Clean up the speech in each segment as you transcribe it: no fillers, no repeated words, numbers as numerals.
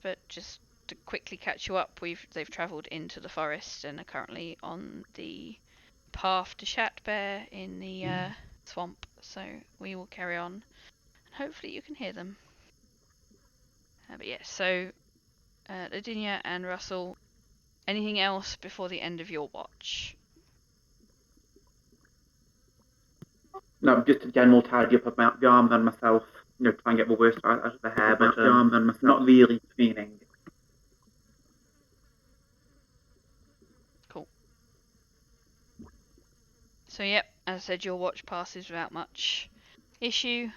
but just to quickly catch you up, they've travelled into the forest and are currently on the path to Shatbear in the swamp. So we will carry on, and hopefully you can hear them. But yeah, so Ladinia and Russell, anything else before the end of your watch? No, just a general tidy up of my arms and myself. Try and get the worst out of the hair, but not really cleaning. Cool. So yep, as I said, your watch passes without much issue.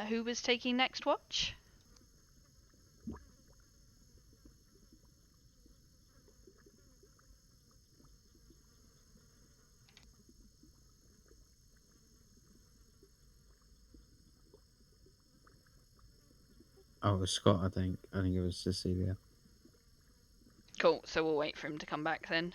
Who was taking next watch? Oh, it was Scott, I think. I think it was Cecilia. Cool, so we'll wait for him to come back then.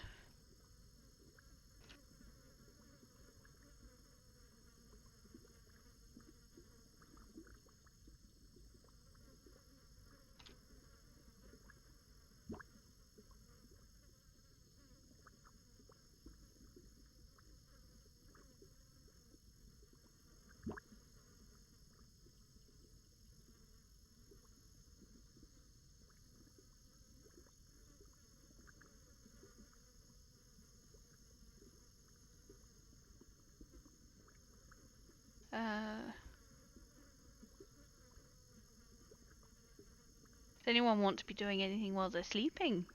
Does anyone want to be doing anything while they're sleeping?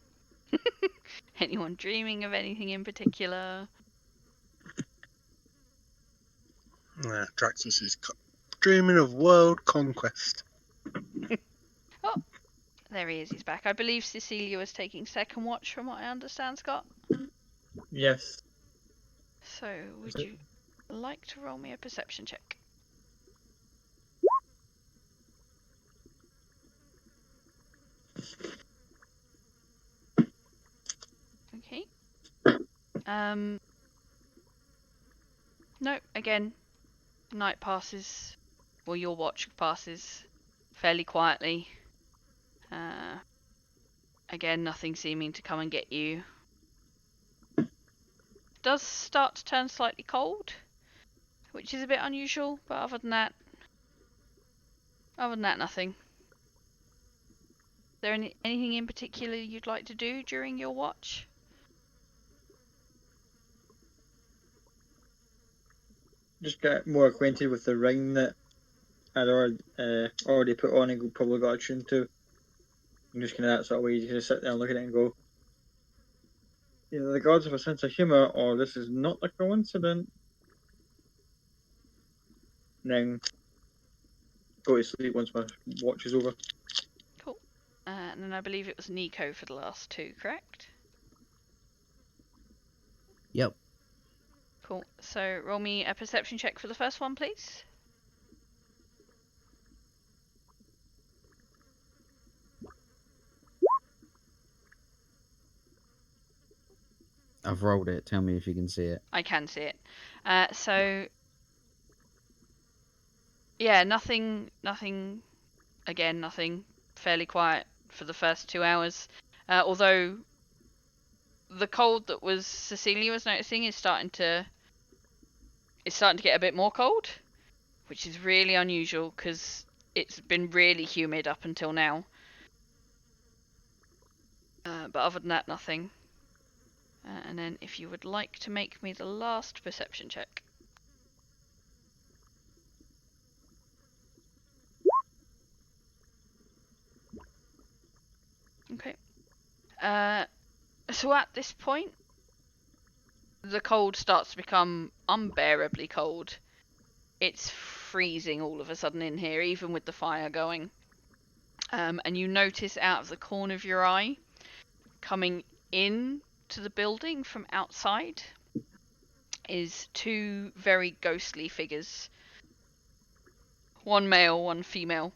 Anyone dreaming of anything in particular? Draxus is dreaming of world conquest. Oh, there he is, he's back. I believe Cecilia was taking second watch from what I understand, Scott. Yes. So, would you like to roll me a perception check? Okay. No, again, night passes. Well, your watch passes fairly quietly. Again, nothing seeming to come and get you. Does start to turn slightly cold, which is a bit unusual, but other than that, nothing. Is there anything in particular you'd like to do during your watch? Just get more acquainted with the ring that I'd already put on and probably got attuned to. And just kind of that sort of way, you just sit there and look at it and go, either the gods have a sense of humour, or this is not a coincidence. And then go to sleep once my watch is over. Cool. And then I believe it was Nico for the last two, correct? Yep. Cool. So roll me a perception check for the first one, please. I've rolled it. Tell me if you can see it. I can see it. So yeah, nothing. Again, nothing. Fairly quiet for the first 2 hours. Although the cold that was Cecilia was noticing is starting to get a bit more cold, which is really unusual because it's been really humid up until now. But other than that, nothing. And then if you would like to make me the last perception check. Okay. So at this point, the cold starts to become unbearably cold. It's freezing all of a sudden in here, even with the fire going. And you notice out of the corner of your eye, coming in to the building from outside, is two very ghostly figures. One male, one female.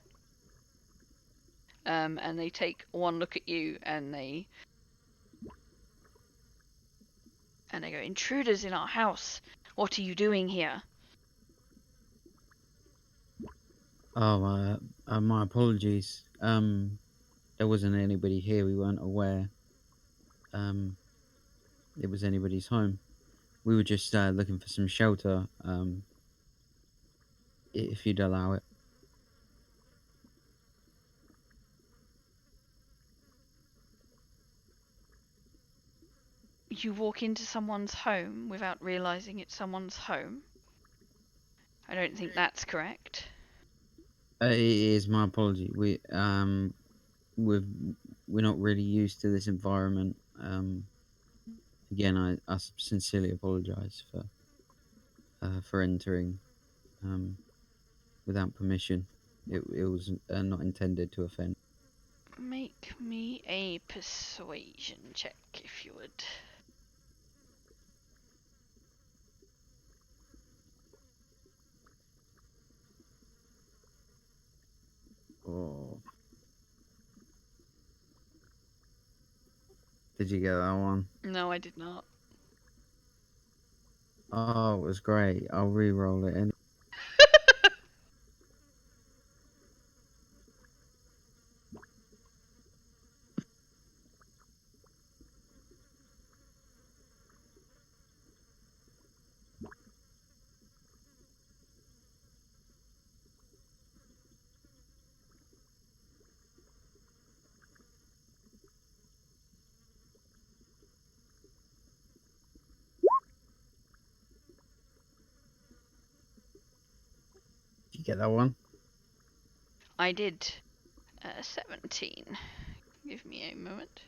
And they take one look at you and they go, "Intruders in our house. What are you doing here?" Oh, my apologies. There there wasn't anybody here. We weren't aware it was anybody's home. We were just looking for some shelter, if you'd allow it. You walk into someone's home without realizing it's someone's home? I don't think that's correct. It is my apology. We're not really used to this environment. Again, I sincerely apologise for entering without permission. It was not intended to offend. Make me a persuasion check, if you would. Oh. Did you get that one? No, I did not. Oh, it was great. I'll re-roll it. Did you get that one? I did. 17. Give me a moment.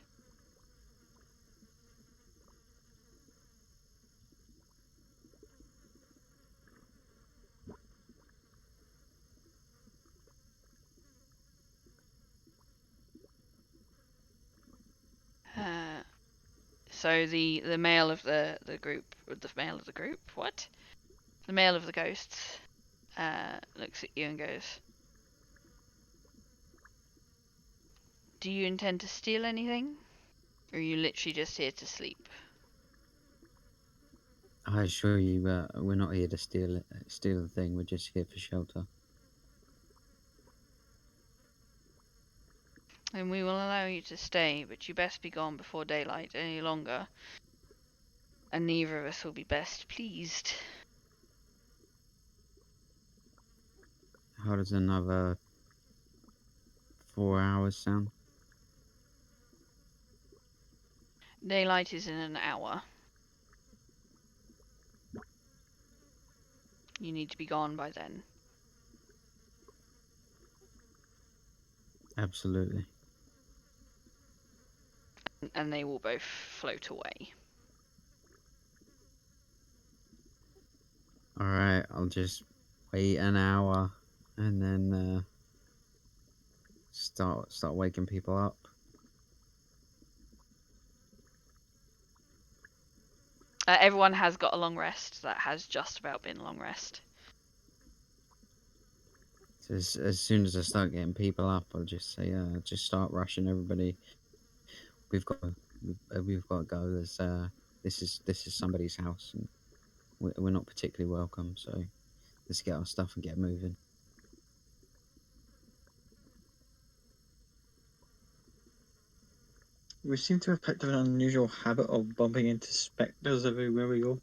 So the male of the group, what? The male of the ghosts looks at you and goes, "Do you intend to steal anything? Or are you literally just here to sleep?" I assure you, we're not here to steal the thing. We're just here for shelter. Then we will allow you to stay, but you best be gone before daylight any longer, and neither of us will be best pleased. How does another 4 hours sound? Daylight is in an hour. You need to be gone by then. Absolutely. And they will both float away. Alright, I'll just wait an hour and then start waking people up. Everyone has got a long rest. That has just about been a long rest. So as soon as I start getting people up, I'll just say, just start rushing everybody. We've got to go. There's this is somebody's house, and we're not particularly welcome. So let's get our stuff and get moving. We seem to have picked up an unusual habit of bumping into spectres everywhere we go.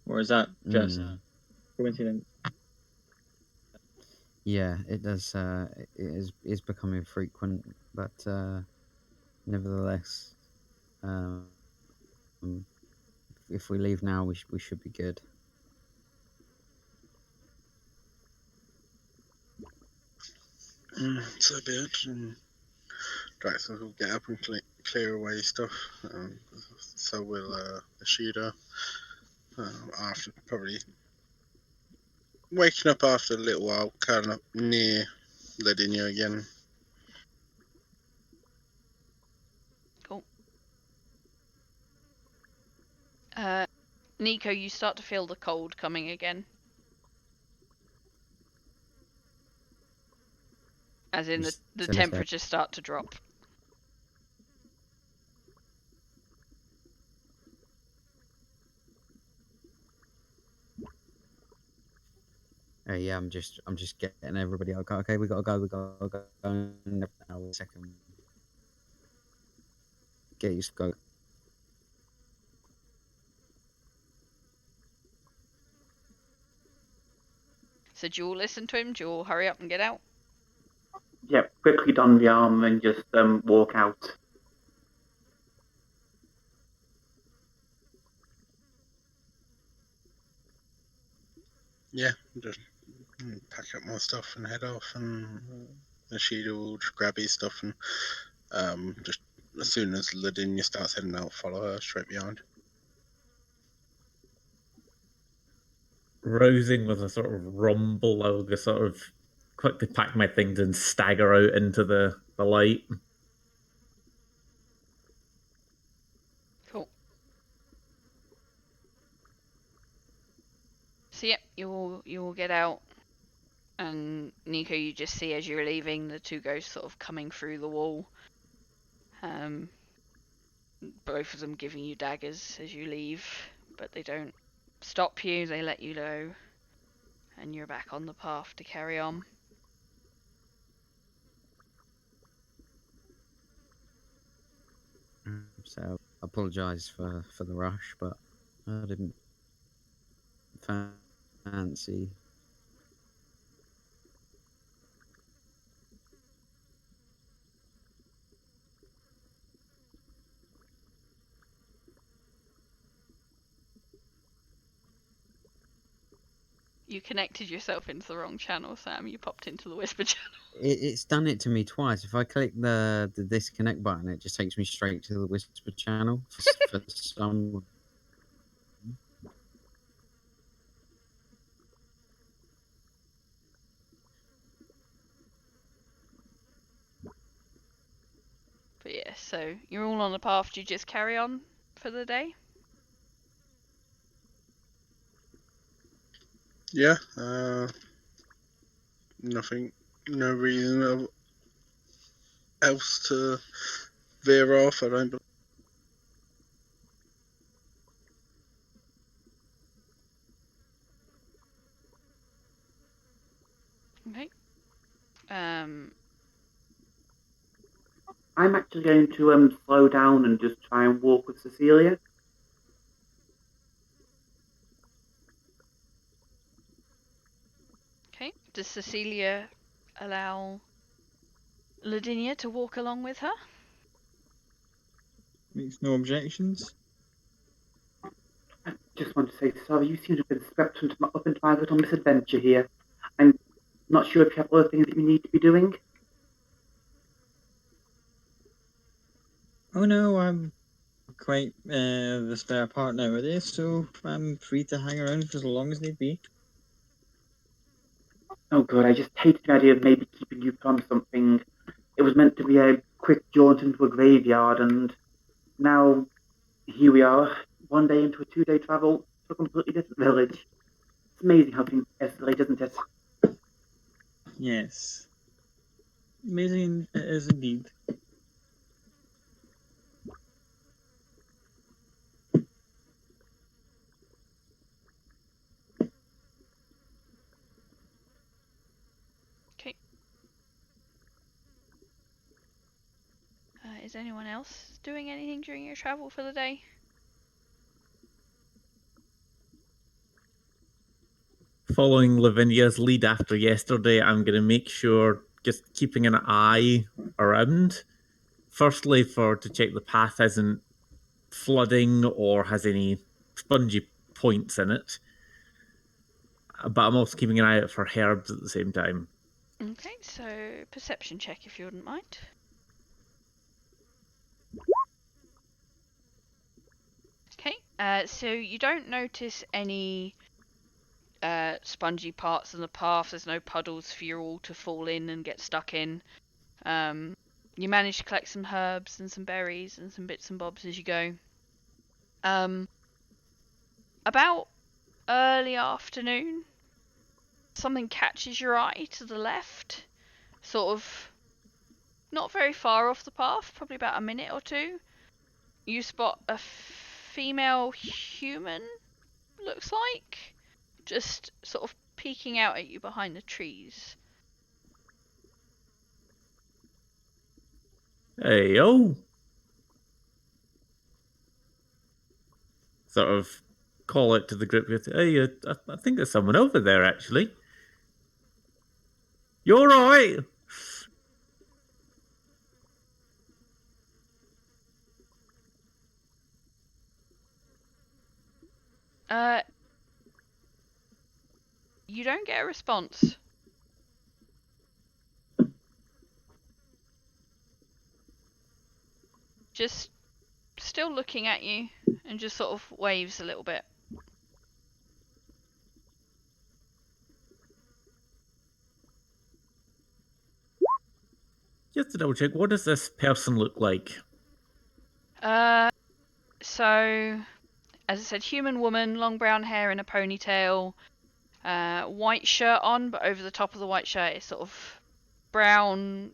Or is that just coincidence? Yeah, it does. It is becoming frequent, but nevertheless, if we leave now, we should be good. So be it. And Drax will get up and clear away stuff. So will the shooter. After probably waking up after a little while, curling up near Ledinia again. Cool. Nico, you start to feel the cold coming again. As in the So temperatures start to drop. Yeah, I'm just getting everybody. Okay, we gotta go. Now, 1 second. Get used to go. So do you all listen to him? Do you all hurry up and get out? Yeah, quickly don the arm and just walk out. Yeah, just pack up my stuff and head off, and Ishida will just grab his stuff and just as soon as Lavinia starts heading out, follow her straight behind. Rousing with a sort of rumble, I'll just sort of quickly pack my things and stagger out into the light. Cool. So yep, you all get out, and Nico, you just see as you're leaving the two ghosts sort of coming through the wall. Both of them giving you daggers as you leave, but they don't stop you. They let you go, and you're back on the path to carry on. So I apologise for the rush, but I didn't fancy. You connected yourself into the wrong channel, Sam. You popped into the whisper channel. It's done it to me twice. If I click the disconnect button, it just takes me straight to the whisper channel for some. But yeah, so you're all on the path. Do you just carry on for the day? Yeah, nothing, no reason else to veer off. I don't believe. Okay. I'm actually going to slow down and just try and walk with Cecilia. Okay. Does Cecilia allow Lavinia to walk along with her? Makes no objections. I just want to say sorry. You seem to have been swept up into my little misadventure here. I'm not sure if you have other things that you need to be doing. Oh no, I'm quite the spare part nowadays, so I'm free to hang around for as long as need be. Oh good, I just hated the idea of maybe keeping you from something. It was meant to be a quick jaunt into a graveyard, and now here we are, one day into a 2-day travel to a completely different village. It's amazing how things escalate, isn't it? Yes. Amazing it is indeed. Okay. Is anyone else doing anything during your travel for the day? Following Lavinia's lead after yesterday, I'm going to make sure just keeping an eye around. Firstly, to check the path isn't flooding or has any spongy points in it. But I'm also keeping an eye out for herbs at the same time. Okay, so perception check if you wouldn't mind. Okay, so you don't notice any spongy parts in the path. There's no puddles for you all to fall in and get stuck in. You manage to collect some herbs and some berries and some bits and bobs as you go. About early afternoon, something catches your eye to the left, sort of not very far off the path, probably about a minute or two. You spot a female human, looks like, just sort of peeking out at you behind the trees. Hey, yo. Sort of call out to the group. Hey, I think there's someone over there, actually. You're right. You don't get a response. Just still looking at you and just sort of waves a little bit. Just to double check, what does this person look like? So, as I said, human woman, long brown hair in a ponytail, white shirt on, but over the top of the white shirt is sort of brown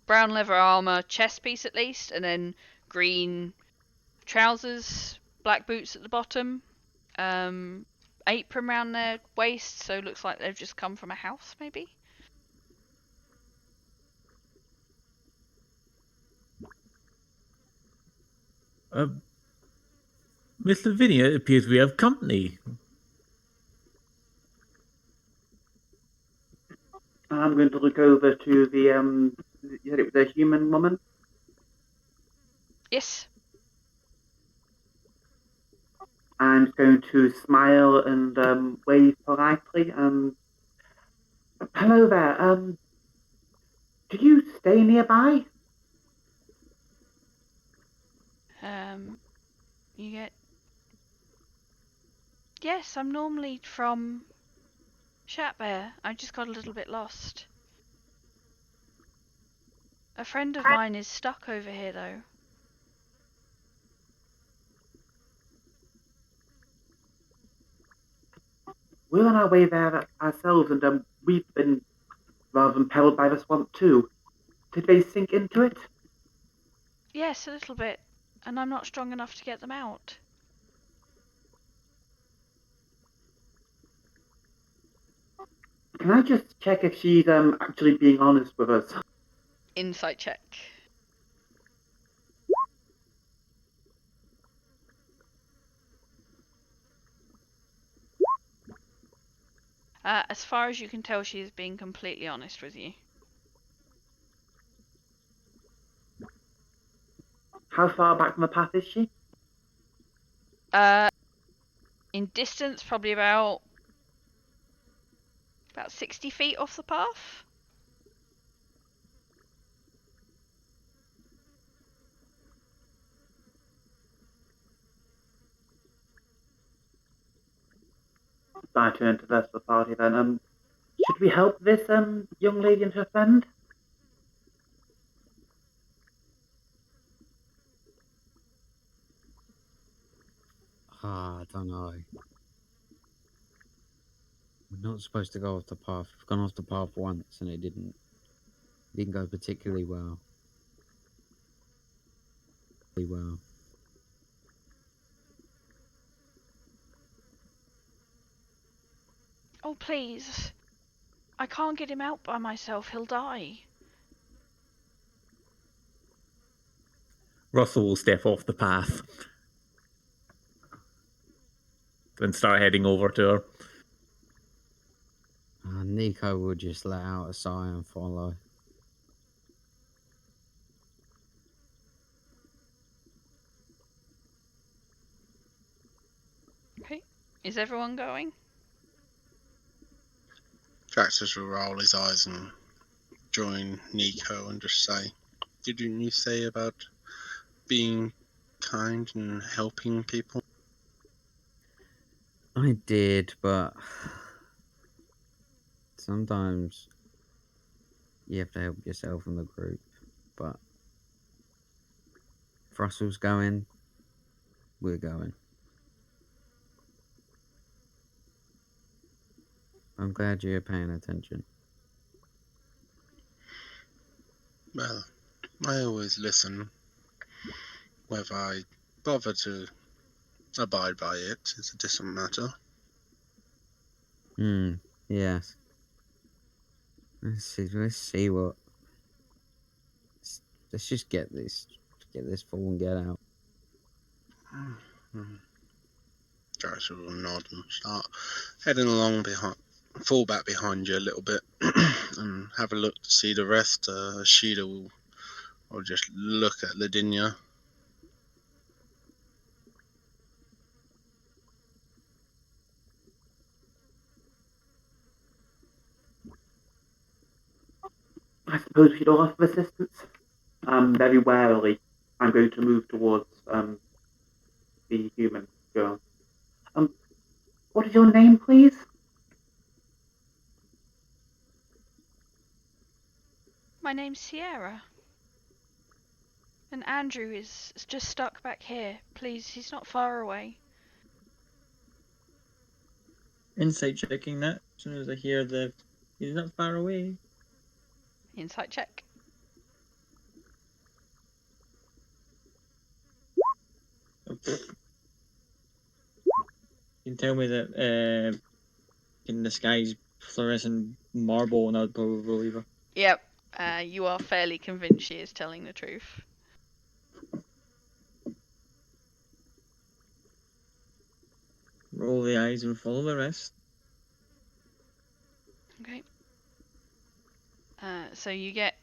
leather armor, chest piece at least, and then green trousers, black boots at the bottom, apron around their waist, so looks like they've just come from a house, maybe. Miss Lavinia, it appears we have company. I'm going to look over to the human woman. Yes. I'm going to smile and wave politely. Hello there. Do you stay nearby? You get... Yes, I'm normally from Shatbear. I just got a little bit lost. A friend of mine is stuck over here, though. We're on our way there ourselves, and we've been rather impelled by the swamp too. Did they sink into it? Yes, a little bit. And I'm not strong enough to get them out. Can I just check if she's actually being honest with us? Insight check. As far as you can tell, she is being completely honest with you. How far back from the path is she? In distance, probably about 60 feet off the path. I turn to the rest of the party then. Should we help this young lady and her friend? I don't know. We're not supposed to go off the path. We've gone off the path once and it didn't go particularly well. Oh, please. I can't get him out by myself. He'll die. Russell will step off the path and start heading over to her. Nico will just let out a sigh and follow. Okay. Is everyone going? Jaxus will roll his eyes and join Nico and just say, "Didn't you say about being kind and helping people?" I did, but sometimes you have to help yourself and the group. But if Russell's going, we're going. I'm glad you're paying attention. Well, I always listen. Whether I bother to abide by it is a different matter. Yes. Let's see what. Let's just get this full and get out. Jarvis will nod and start heading along behind, fall back behind you a little bit, and have a look to see the rest. Sheila will just look at Ladinia. I suppose we should all offer assistance. Very warily, I'm going to move towards the human girl. What is your name, please? My name's Sierra. And Andrew is just stuck back here. Please, he's not far away. Insight checking that as soon as I hear the. He's not far away. Insight check. Oh, you can tell me that in the sky's fluorescent marble, and I'd probably believe her. Yep. You are fairly convinced she is telling the truth. Roll the eyes and follow the rest. Okay. So you get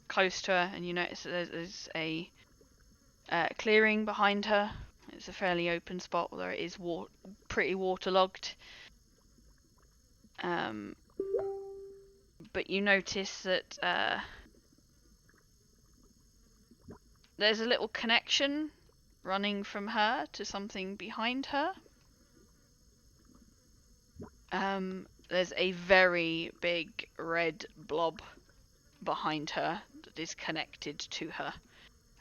close to her and you notice that there's a clearing behind her. It's a fairly open spot, although it is pretty waterlogged. But you notice that there's a little connection running from her to something behind her. There's a very big red blob behind her that is connected to her.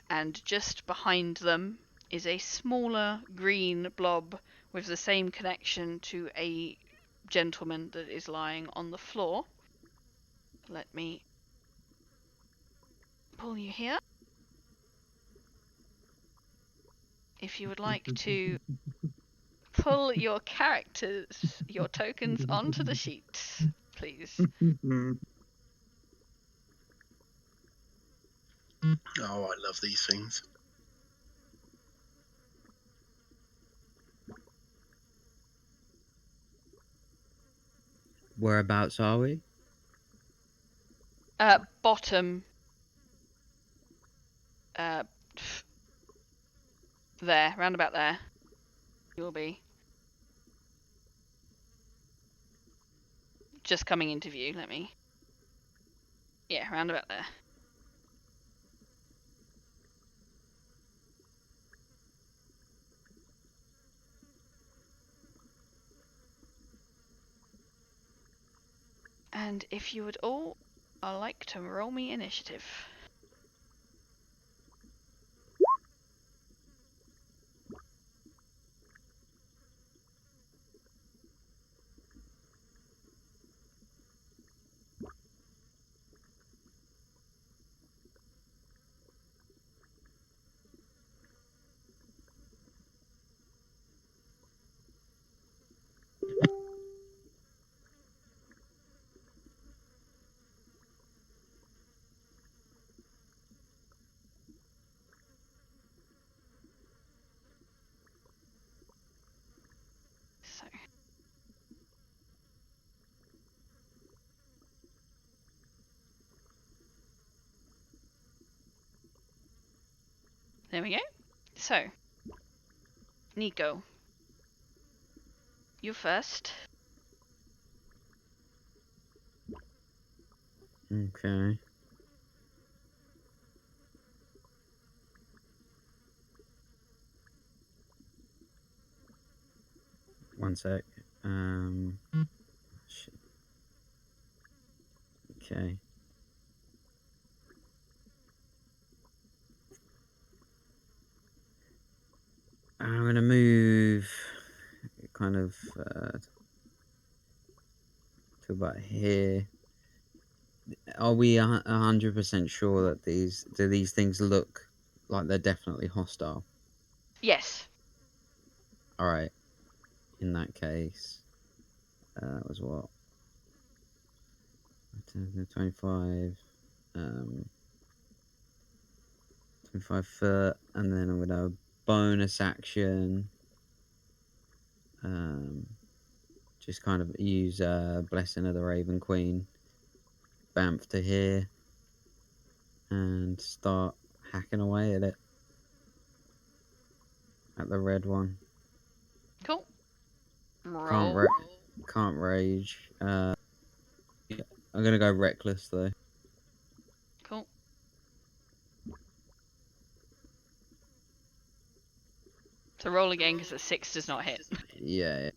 And just behind them is a smaller green blob with the same connection to a gentleman that is lying on the floor. Let me pull you here. If you would like to pull your characters, your tokens onto the sheet, please. Oh, I love these things. Whereabouts are we? Bottom. There, round about there. You'll be. Just coming into view, let me. Yeah, round about there. And if you would all like to roll me initiative. So. There we go. So, Nico, you first. Okay. One sec. Shit. Okay. I'm gonna move kind of to about here. Are we 100% sure that these things look like they're definitely hostile? Yes. All right. In that case, That was what? 25. 25 foot, and then I'm going to bonus action. Just kind of use Blessing of the Raven Queen. Bamf to here. And start hacking away at it. At the red one. Cool. Roll. Can't rage. Yeah, I'm going to go reckless though. Cool. So roll again because a 6 does not hit. Yeah.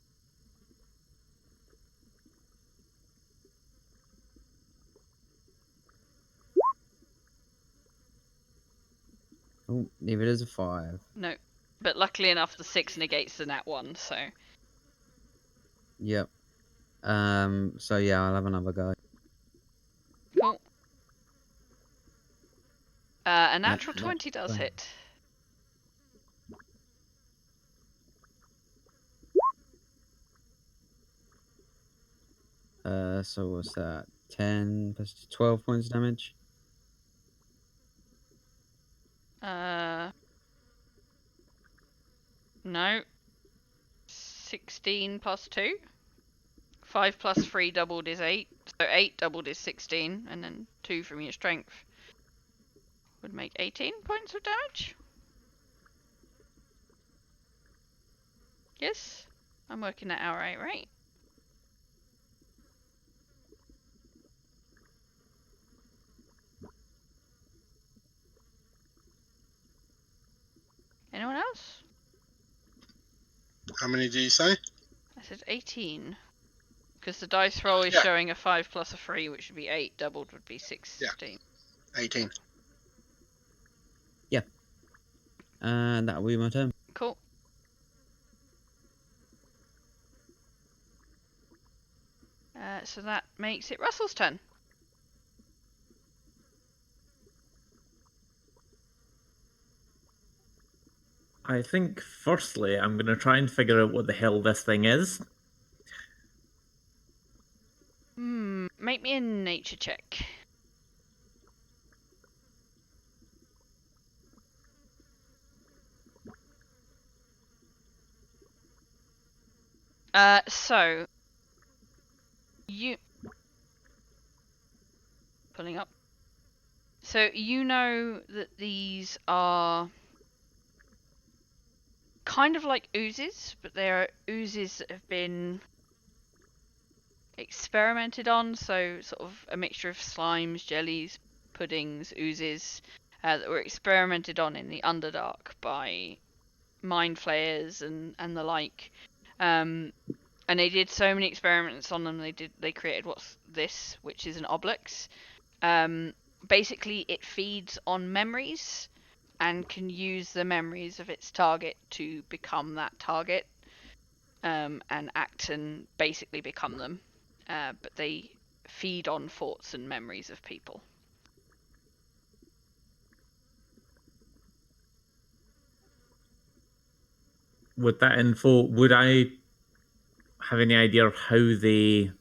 Oh, neither is a 5. No. But luckily enough, the 6 negates the nat 1, so. Yep. So yeah, I'll have another go. Cool. A natural 20 does hit. So what's that? 10 plus 12 points damage? No. 16 plus 2. 5 plus 3 doubled is 8. So 8 doubled is 16, and then 2 from your strength would make 18 points of damage. Yes? I'm working that out right? Anyone else? How many do you say? I said 18. Because the dice roll is showing a 5 plus a 3, which would be 8. Doubled would be 16. 18. Yeah. And that'll be my turn. Cool. So that makes it Russell's turn. I think, firstly, I'm going to try and figure out what the hell this thing is. Make me a nature check. So you pulling up. So you know that these are kind of like oozes, but they are oozes that have been experimented on. So sort of a mixture of slimes, jellies, puddings, oozes that were experimented on in the Underdark by mind flayers and the like. And they did so many experiments on them. They created what's this, which is an Obelix. Basically, it feeds on memories and can use the memories of its target to become that target, and act and basically become them. But they feed on thoughts and memories of people. With that info, would I have any idea of how they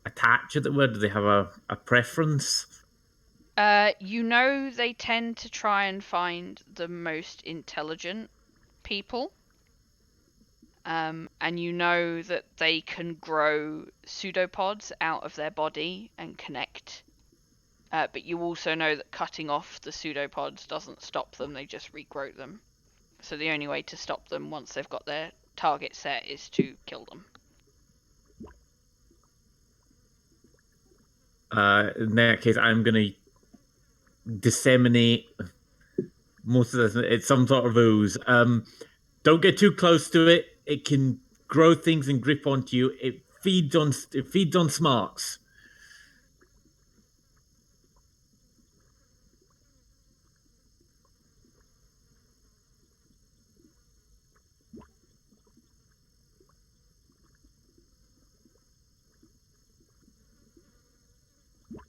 attach it? Do they have a preference? You know they tend to try and find the most intelligent people. And you know that they can grow pseudopods out of their body and connect. But you also know that cutting off the pseudopods doesn't stop them, they just regrow them. So the only way to stop them once they've got their target set is to kill them. In that case, I'm going to disseminate most of this. It's some sort of ooze. Don't get too close to it. It can grow things and grip onto you. It feeds on smarts.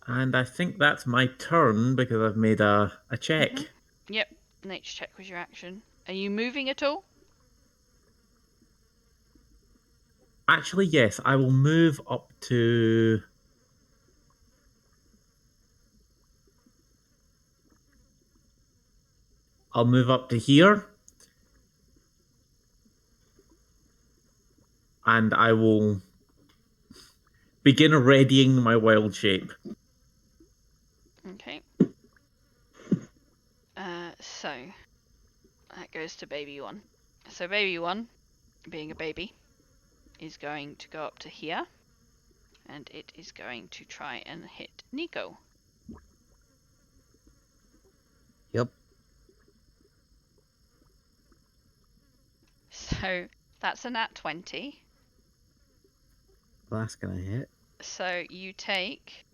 And I think that's my turn because I've made a check. Mm-hmm. Yep, nature check was your action. Are you moving at all? Actually, yes, I will move up to. I'll move up to here. And I will begin readying my wild shape. Okay. So that goes to baby one. So baby one, being a baby, is going to go up to here, and it is going to try and hit Nico. Yep. So that's a nat 20. Well, that's gonna hit. So you take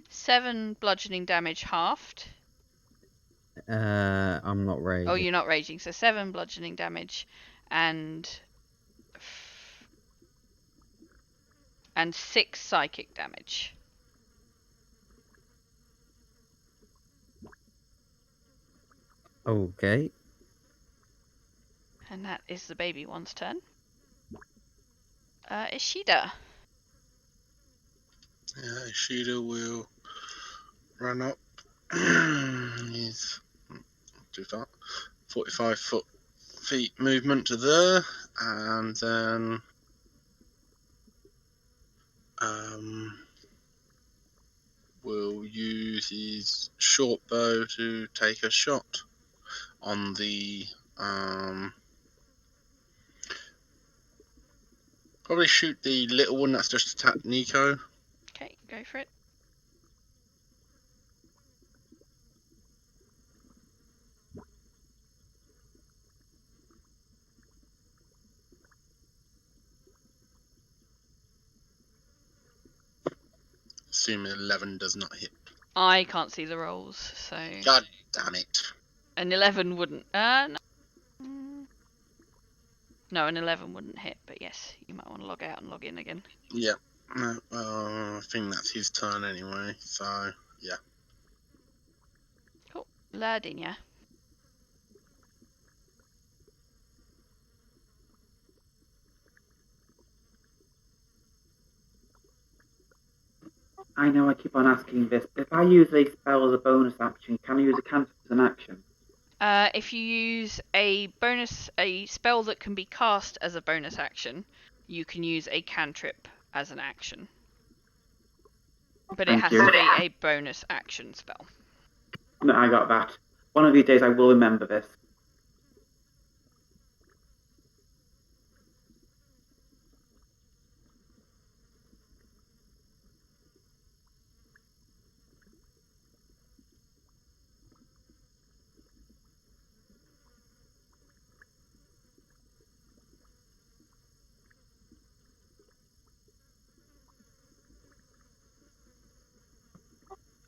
7 bludgeoning damage halved. I'm not raging. Oh, you're not raging. So 7 bludgeoning damage and 6 psychic damage. Okay. And that is the baby one's turn. Ishida. Ishida will run up. He's too far. 45 feet movement to there, and then will use his short bow to take a shot on the probably shoot the little one that's just attacked Nico. Okay, go for it. Assuming 11 does not hit. I can't see the rolls, so God damn it. an 11 wouldn't. No. No, an 11 wouldn't hit, but yes, you might want to log out and log in again. Yeah. No, I think that's his turn anyway, so yeah. Cool. Lardinia. I know I keep on asking this. If I use a spell as a bonus action, can I use a cantrip as an action? If you use a spell that can be cast as a bonus action, you can use a cantrip as an action. But it Thank has you. to be a bonus action spell. No, I got that. One of these days I will remember this.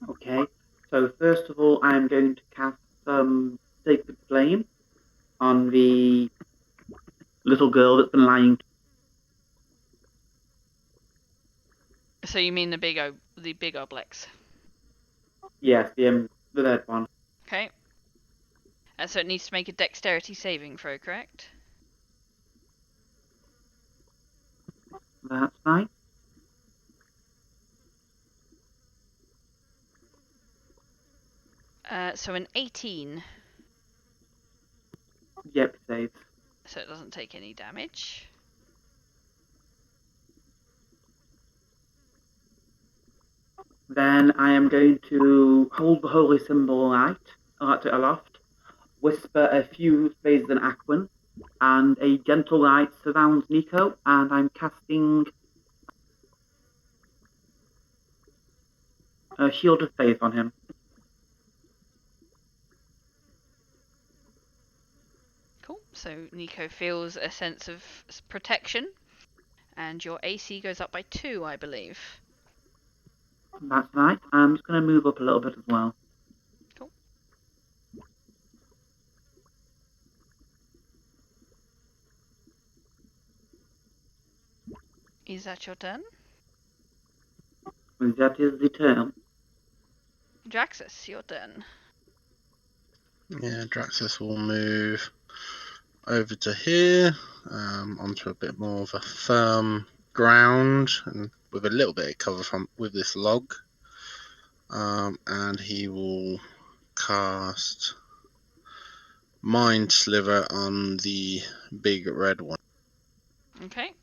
Okay, so first of all, I'm going to cast Sacred Flame on the little girl that's been lying. So you mean the big oblex? Yes, the red one. Okay. So it needs to make a dexterity saving throw, correct? That's fine. So an 18. Yep, saves. So it doesn't take any damage. Then I am going to hold the holy symbol aloft, whisper a few phrases in Aquan, and a gentle light surrounds Nico, and I'm casting a Shield of Faith on him. Cool. So Nico feels a sense of protection, and your AC goes up by 2, I believe. That's right. I'm just going to move up a little bit as well. Cool. Is that your turn? That is the turn. Draxus, your turn. Yeah, Draxus will move over to here, onto a bit more of a firm ground, and with a little bit of cover from with this log. And he will cast Mind Sliver on the big red one. Okay.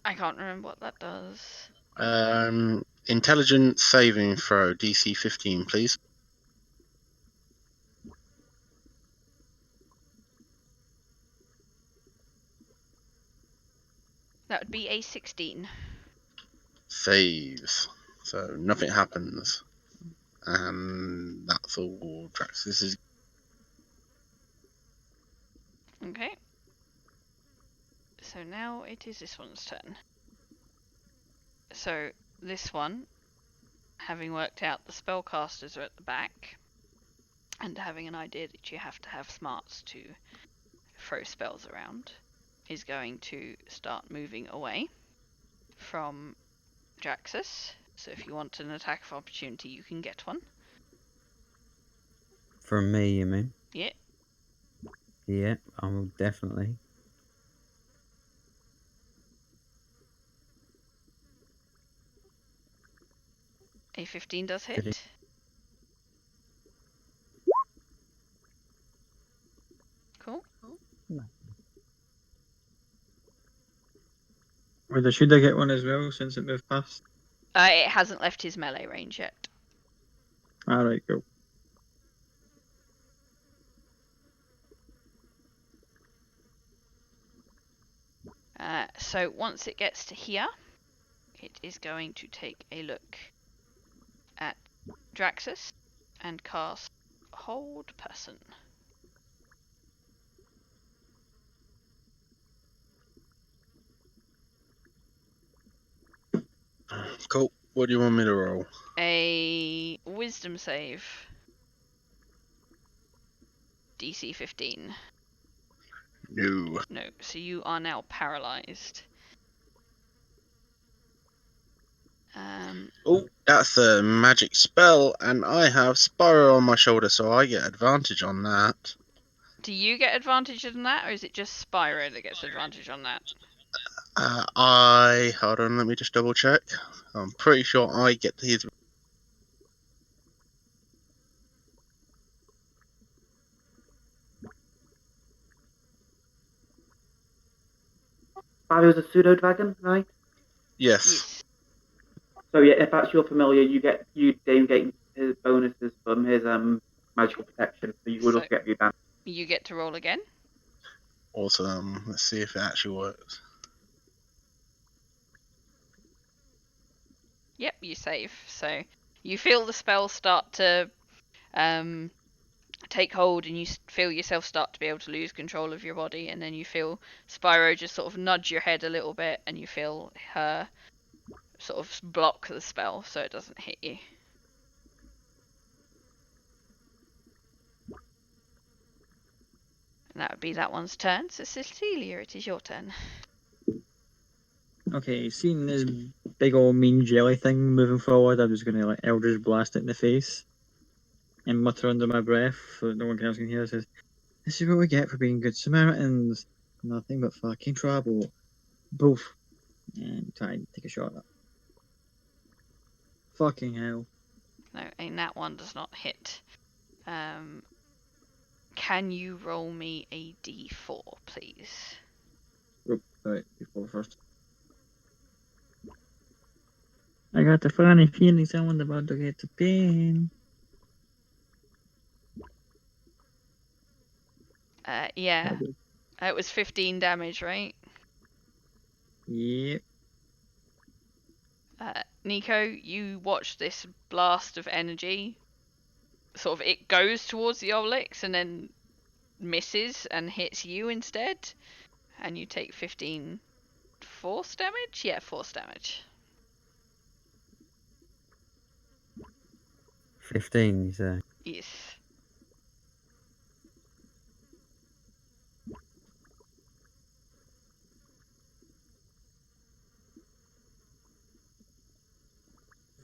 I can't remember what that does. Intelligence saving throw, DC 15, please. That would be a 16. Saves. So nothing happens. And that's all Drax. This is Okay. So now it is this one's turn. So this one, having worked out the spellcasters are at the back, and having an idea that you have to have smarts to throw spells around, is going to start moving away from Draxus. So if you want an attack of opportunity, you can get one. From me, you mean? Yeah. Yeah, I will definitely. A 15 does Did hit. Cool. Whether should I get one as well since it moved past? It hasn't left his melee range yet. Alright, go. So once it gets to here, it is going to take a look at Draxus and cast Hold Person. cool. What do you want me to roll? A Wisdom save. DC 15. No. No, so you are now paralyzed. Oh, that's a magic spell, and I have Spyro on my shoulder, so I get advantage on that. Do you get advantage on that, or is it just Spyro that gets advantage on that? Hold on, let me just double check. I'm pretty sure I get his. Spyro's a pseudo dragon, right? Yes. So yeah, if that's your familiar, you Dame getting his bonuses from his magical protection, so you would also get the advantage. You get to roll again. Awesome. Let's see if it actually works. Yep, you save. So you feel the spell start to take hold, and you feel yourself start to be able to lose control of your body, and then you feel Spyro just sort of nudge your head a little bit, and you feel her sort of block the spell so it doesn't hit you. And that would be that one's turn. So Cecilia, it is your turn. Okay, seeing this big old mean jelly thing moving forward, I'm just gonna like Eldritch blast it in the face and mutter under my breath so no one else can hear. Says, "This is what we get for being good Samaritans. Nothing but fucking trouble." Boof. And try and take a shot at that. Fucking hell. No, and that one does not hit. Can you roll me a d4, please? Oh, right, before first. I got the funny feeling someone's about to get the pain. Yeah. It was 15 damage, right? Yep. Nico, you watch this blast of energy. Sort of, it goes towards the Olix and then misses and hits you instead. And you take 15 force damage? Yeah, force damage. 15, you say? Yes.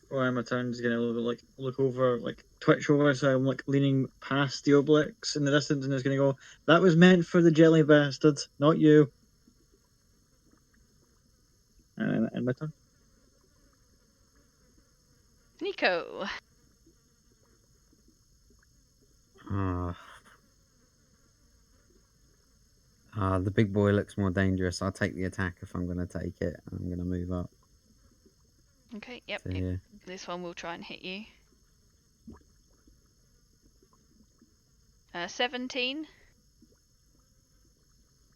Or am my turn, is gonna look over, twitch over, so I'm leaning past the Obelix in the distance, and it's gonna go, "That was meant for the jelly bastard, not you." And my turn. Nico. The big boy looks more dangerous. I'll take the attack if I'm going to take it. I'm going to move up Okay, yep. to here. This one will try and hit you. 17.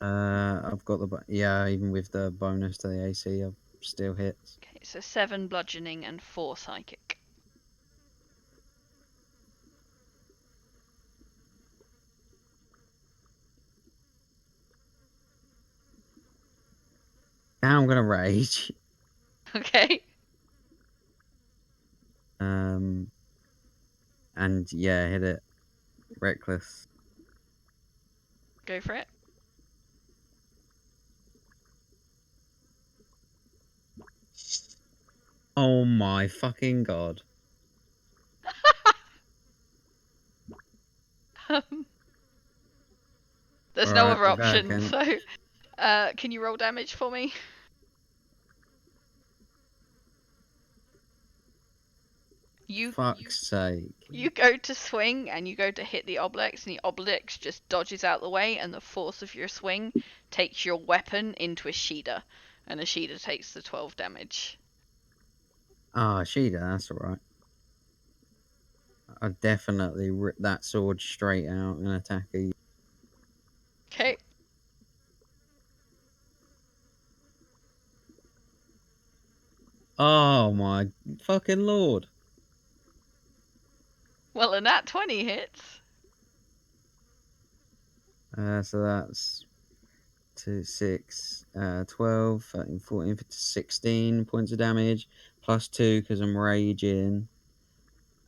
I've got yeah, even with the bonus to the AC, I've still hits. Okay, so 7 bludgeoning and 4 psychic. Now I'm going to rage. Okay. And yeah, hit it. Reckless. Go for it. Oh my fucking god. There's no Alright, other I'll go option, again. so can you roll damage for me? Fuck's sake. You go to swing and you go to hit the Obelix, and the Obelix just dodges out the way, and the force of your swing takes your weapon into a Sheeda, and a Sheeda takes the 12 damage. Ah, Sheeda, that's alright. I'd definitely rip that sword straight out and attack her. Okay. Oh my fucking lord. Well, and that 20 hits. So that's 2, 6, 12, 13, 14, 15, 16 points of damage, plus 2 because I'm raging.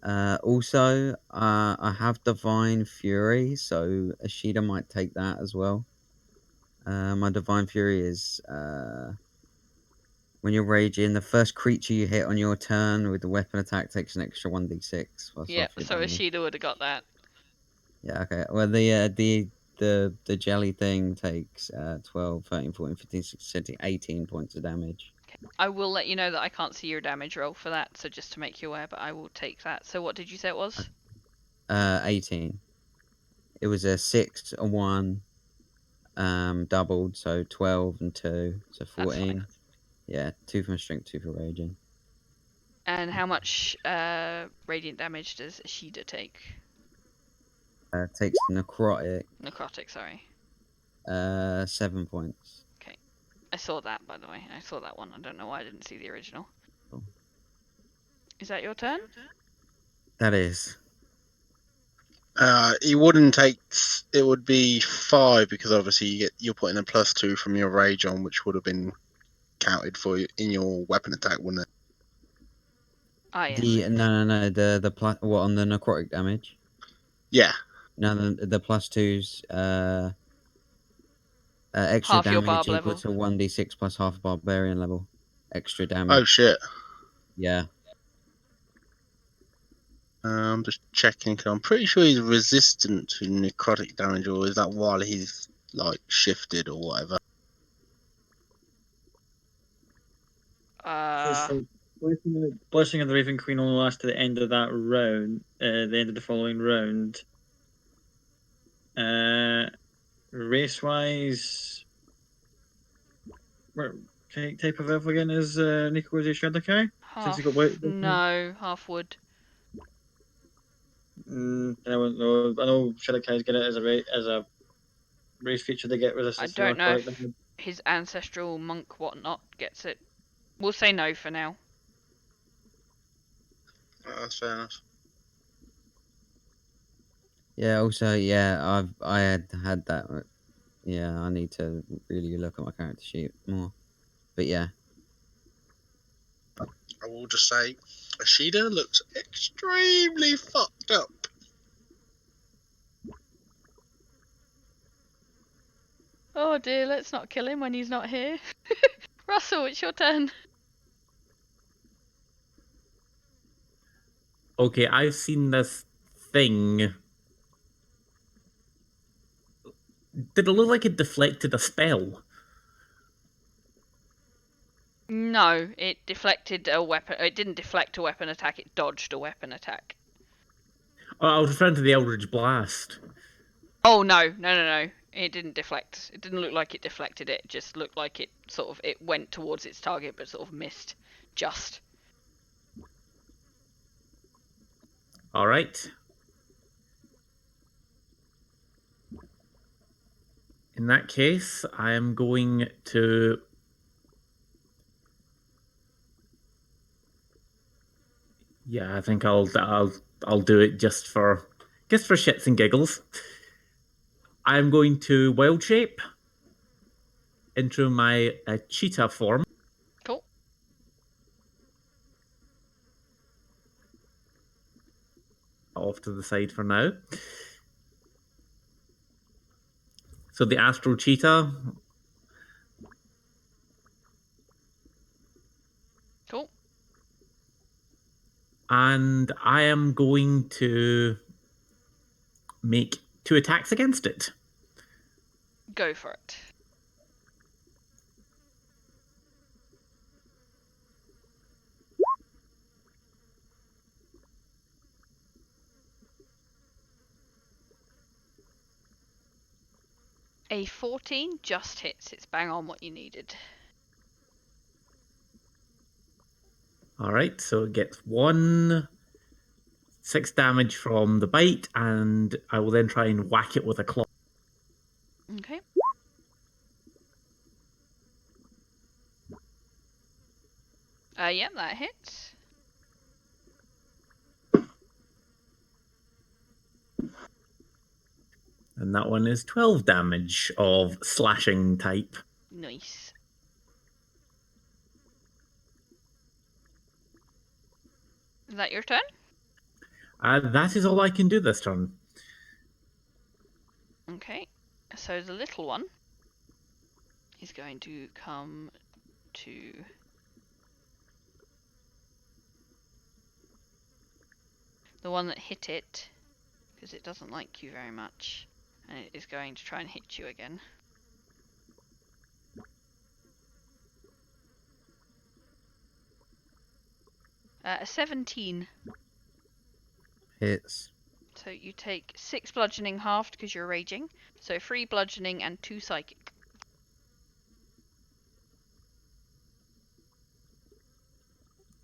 Also, I have Divine Fury, so Ashida might take that as well. My Divine Fury is when you're raging, the first creature you hit on your turn with the weapon attack takes an extra 1d6. Yeah, so a Sheeda would have got that. Yeah, okay. Well, the jelly thing takes 12, 13, 14, 15, 16, 17, 18 points of damage. Okay. I will let you know that I can't see your damage roll for that, so just to make you aware, but I will take that. So what did you say it was? 18. It was a 6, a 1, doubled, so 12 and 2, so 14. Yeah, 2 from strength, 2 for raging. And how much radiant damage does Ashida take? Takes necrotic. Necrotic, sorry. 7 points. Okay. I saw that, by the way. I saw that one. I don't know why I didn't see the original. Cool. Is that your turn? That is. He wouldn't take. It would be 5 because obviously you're putting a +2 from your rage on, which would have been counted for you in your weapon attack, wouldn't it? Ah, yes. No. The plus what on the necrotic damage? Yeah. No, the +2's extra Half your damage barb equal level. to 1d6 plus half barbarian level. Extra damage. Oh shit. Yeah. I'm just checking because I'm pretty sure he's resistant to necrotic damage, or is that while he's shifted or whatever? Blessing of the Raven Queen only lasts to the end of that round, the end of the following round. Race-wise, what type of elf again is Nico? Is he Shatbear? Since he got No, half wood. I don't know. I know Shatbear's get it as a race feature to get resistance. I don't know if his ancestral monk whatnot gets it. We'll say no for now. That's fair enough. Yeah. Also, yeah, I had that. Yeah, I need to really look at my character sheet more. But yeah. I will just say, Ashida looks extremely fucked up. Oh dear, let's not kill him when he's not here. Russell, it's your turn. Okay, I've seen this thing. Did it look like it deflected a spell? No, it deflected a weapon. It didn't deflect a weapon attack. It dodged a weapon attack. Oh, I was referring to the Eldritch Blast. Oh no! It didn't deflect. It didn't look like it deflected it. It just looked like it went towards its target, but sort of missed. Just. All right. In that case, I am going to. Yeah, I think I'll do it just for shits and giggles. I'm going to wild shape into my cheetah form. Cool. Off to the side for now. So the astral cheetah. Cool. And I am going to make 2 attacks against it. Go for it. A 14 just hits. It's bang on what you needed. All right, so it gets 6 damage from the bite, and I will then try and whack it with a claw. Okay. Yeah, that hits. And that one is 12 damage of slashing type. Nice. Is that your turn? That is all I can do this turn. Okay. So the little one is going to come to the one that hit it, because it doesn't like you very much, and it is going to try and hit you again. A 17. Hits. So you take 6 bludgeoning halved because you're raging. So 3 bludgeoning and 2 psychic.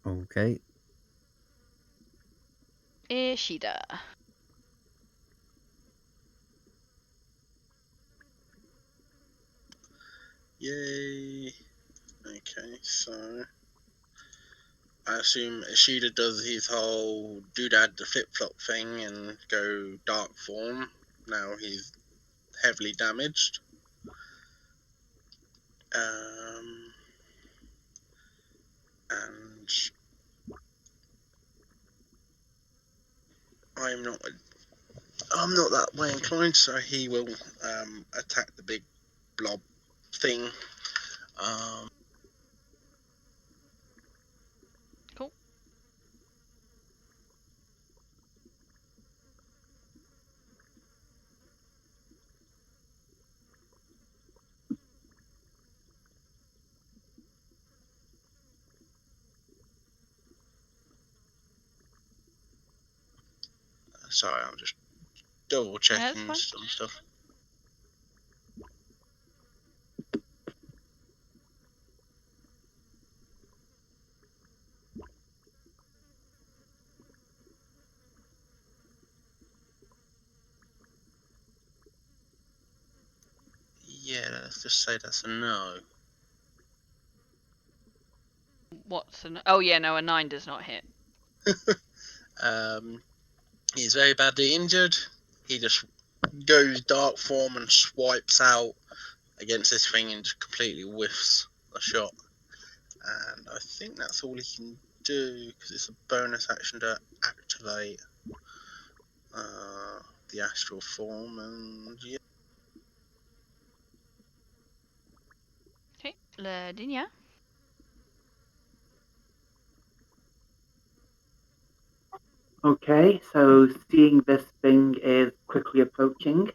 Okay. Ishida. Yay. Okay, so I assume Ishida does his whole doodad the flip-flop thing and go dark form. Now he's heavily damaged. And I'm not that way inclined, so he will attack the big blob thing. Cool. Sorry, I'm just double checking some stuff. Yeah, let's just say that's a no. What's an... Oh yeah, no, a 9 does not hit. He's very badly injured. He just goes dark form and swipes out against this thing and just completely whiffs the shot. And I think that's all he can do because it's a bonus action to activate the astral form. And yeah. Okay, Ladinia. Okay, so seeing this thing is quickly approaching,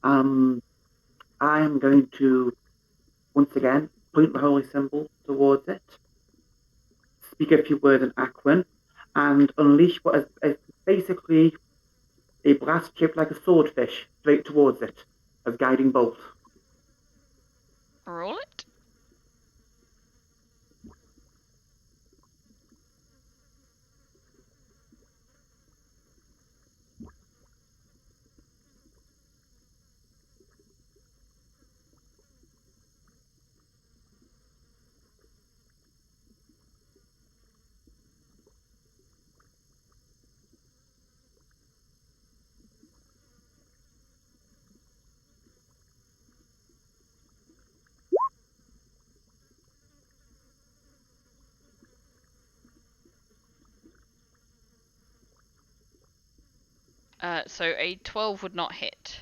I am going to once again point the holy symbol towards it, speak a few words in Aquan, and unleash what is basically a blast shaped like a swordfish straight towards it as guiding bolt. Roll it. So a 12 would not hit.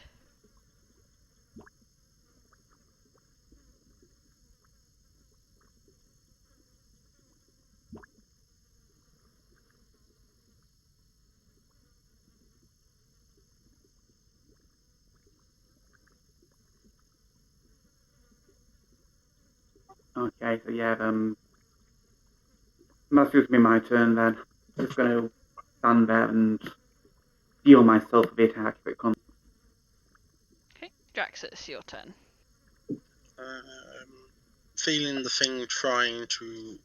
Okay, so yeah, that's just be my turn then. Just going to stand there and deal myself the attack if it comes. Okay, Draxus, your turn. Feeling the thing trying to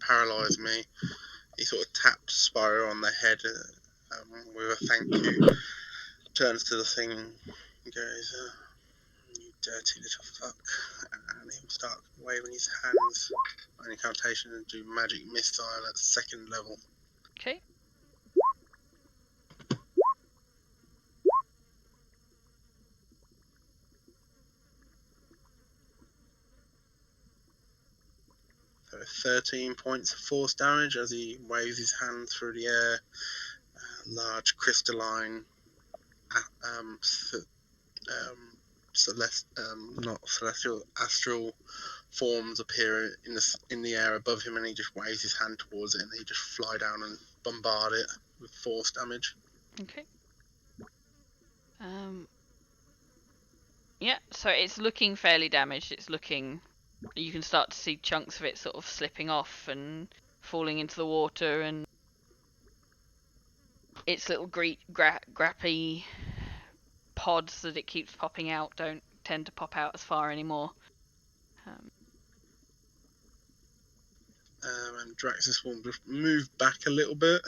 paralyze me, he sort of taps Spyro on the head with a thank you, turns to the thing and goes, "You dirty little fuck," and he'll start waving his hands on incantation and do magic missile at 2nd level. Okay. So 13 points of force damage as he waves his hand through the air. Large crystalline, not celestial, astral forms appear in the air above him, and he just waves his hand towards it, and they just fly down and bombard it with force damage. Okay. Yeah, so it's looking fairly damaged. It's looking... You can start to see chunks of it sort of slipping off and falling into the water, and its little grappy pods that it keeps popping out don't tend to pop out as far anymore. And Draxus will just move back a little bit,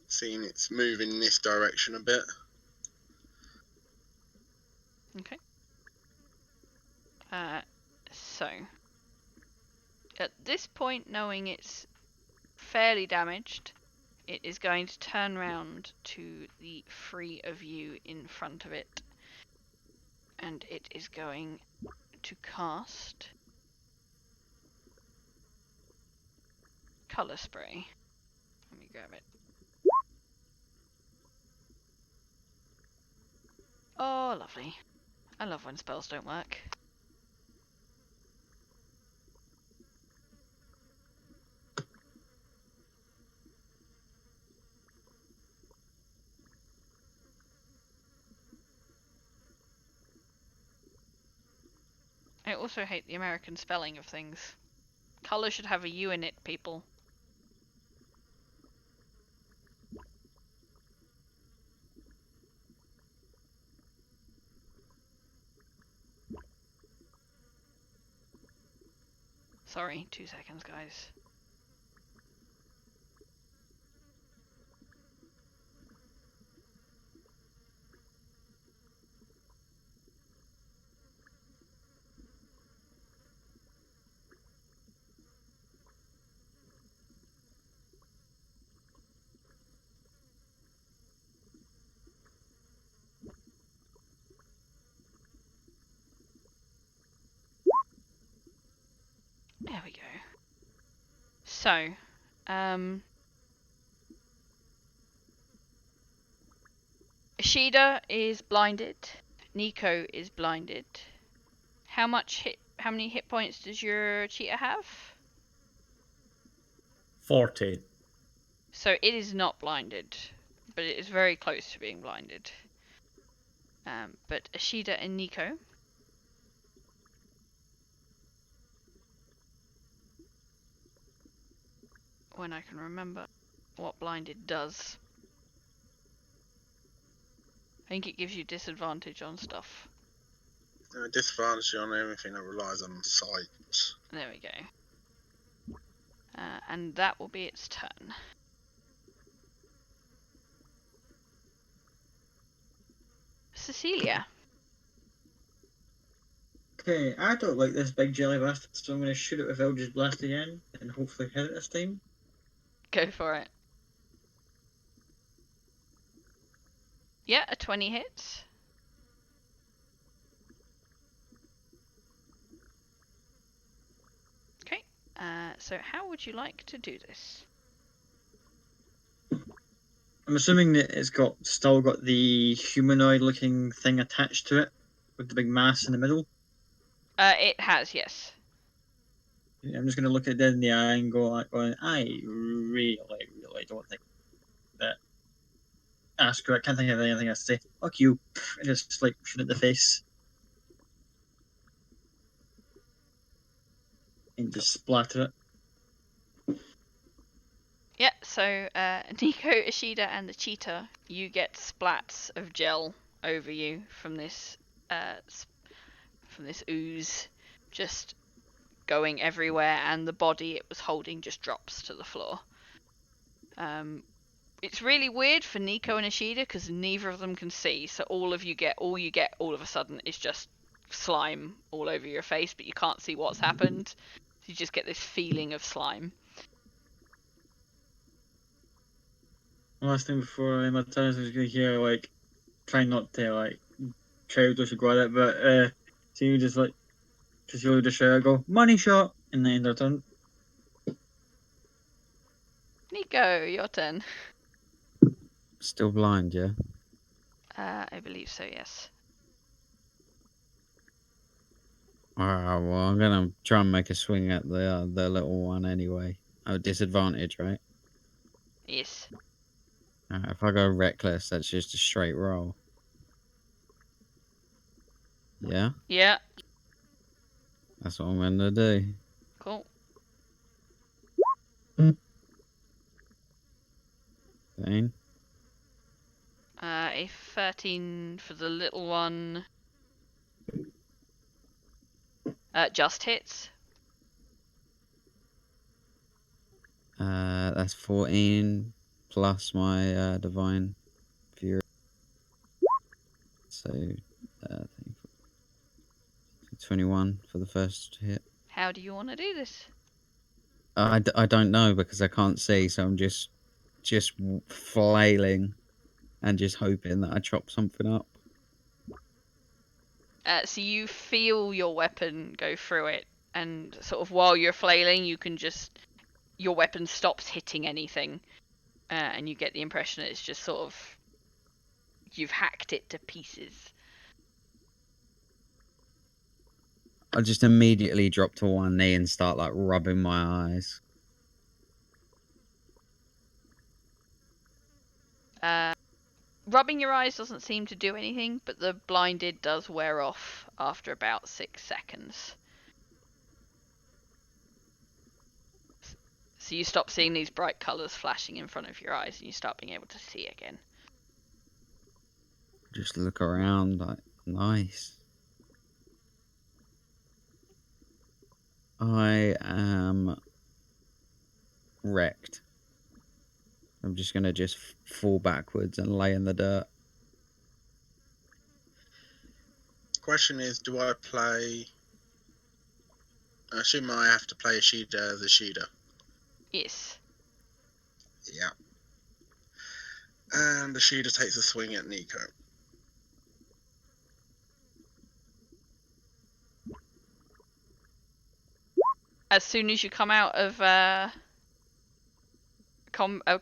seeing it's moving in this direction a bit. Okay. So, at this point, knowing it's fairly damaged, it is going to turn round to the 3 of you in front of it, and it is going to cast Colour Spray. Let me grab it. Oh, lovely. I love when spells don't work. I also hate the American spelling of things. Colour should have a U in it, people. Sorry, 2 seconds, guys. There we go. So, Ishida is blinded. Nico is blinded. How many hit points does your cheetah have? 40. So it is not blinded, but it is very close to being blinded. But Ashida and Nico. When I can remember what blinded does. I think it gives you disadvantage on stuff. Disadvantage on everything that relies on sight. There we go. And that will be its turn. Cecilia. Okay, I don't like this big jelly bastard, so I'm going to shoot it with Eldritch Blast again, and hopefully hit it this time. Go for it. Yeah, a 20 hits. Okay, so how would you like to do this? I'm assuming that it's still got the humanoid-looking thing attached to it, with the big mass in the middle. It has, yes. I'm just going to look it dead in the eye and going, I really don't think that. Screw it, I can't think of anything else to say. Fuck you. And just, like, shoot it in the face. And just splatter it. Yeah, so Nico, Ishida, and the cheetah, you get splats of gel over you from this ooze, just going everywhere, and the body it was holding just drops to the floor. It's really weird for Nico and Ishida because neither of them can see, so all you get all of a sudden is just slime all over your face, but you can't see what's happened. You just get this feeling of slime. Last thing before my turn, I was going to hear, like, try not to, like, childish go at it, but, so you just, like, Cecilia just go, money shot, and then end our turn. Nico, your turn. Still blind, yeah? I believe so, yes. Alright, well, I'm gonna try and make a swing at the little one anyway. Oh, disadvantage, right? Yes. Alright, if I go reckless, that's just a straight roll. Yeah? Yeah. That's what I'm gonna do. Cool. 13. A 13 for the little one. Just hits. That's 14 plus my divine fury. So, 21 for the first hit. How do you want to do this? I don't know because I can't see, so I'm just flailing and just hoping that I chop something up. So you feel your weapon go through it, and sort of while you're flailing, your weapon stops hitting anything, and you get the impression that it's just sort of you've hacked it to pieces. I just immediately drop to one knee and start like rubbing my eyes. Rubbing your eyes doesn't seem to do anything, but the blinded does wear off after about 6 seconds. So you stop seeing these bright colours flashing in front of your eyes and you start being able to see again. Just look around like, nice. I am wrecked. I'm just going to just fall backwards and lay in the dirt. Question is, do I play... I assume I have to play Ishida as Ishida. Yes. Yeah. And Ishida takes a swing at Nico. As soon as you come out of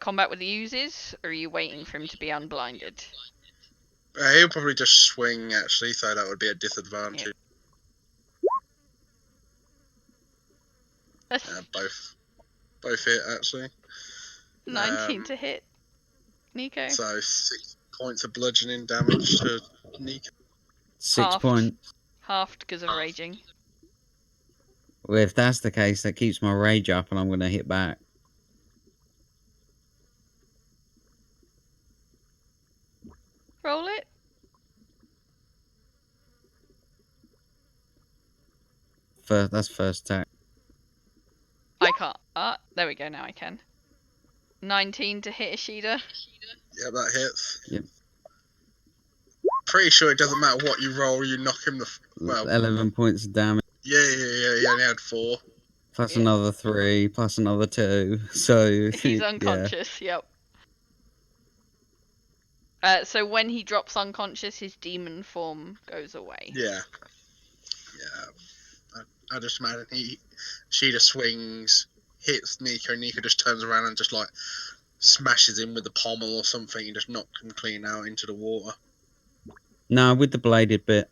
combat with the oozes, or are you waiting for him to be unblinded? He'll probably just swing, actually, so that would be a disadvantage. Yep. Both. Both hit, actually. 19 to hit. Nico. So 6 points of bludgeoning damage to Nico. 6 Halved. points. Halved because of raging. Well, if that's the case, that keeps my rage up, and I'm going to hit back. Roll it. That's first attack. I can't. There we go. Now I can. 19 to hit Ishida. Yeah, that hits. Yep. Pretty sure it doesn't matter what you roll, you knock him the... Well, 11 points of damage. yeah, he only had 4. Plus Yeah. another 3, plus another 2. So He's yeah. unconscious. Yep. So when he drops unconscious, his demon form goes away. Yeah. I just imagine she just swings, hits Nico, and Nico just turns around and just like smashes him with the pommel or something and just knocks him clean out into the water. No, with the bladed bit.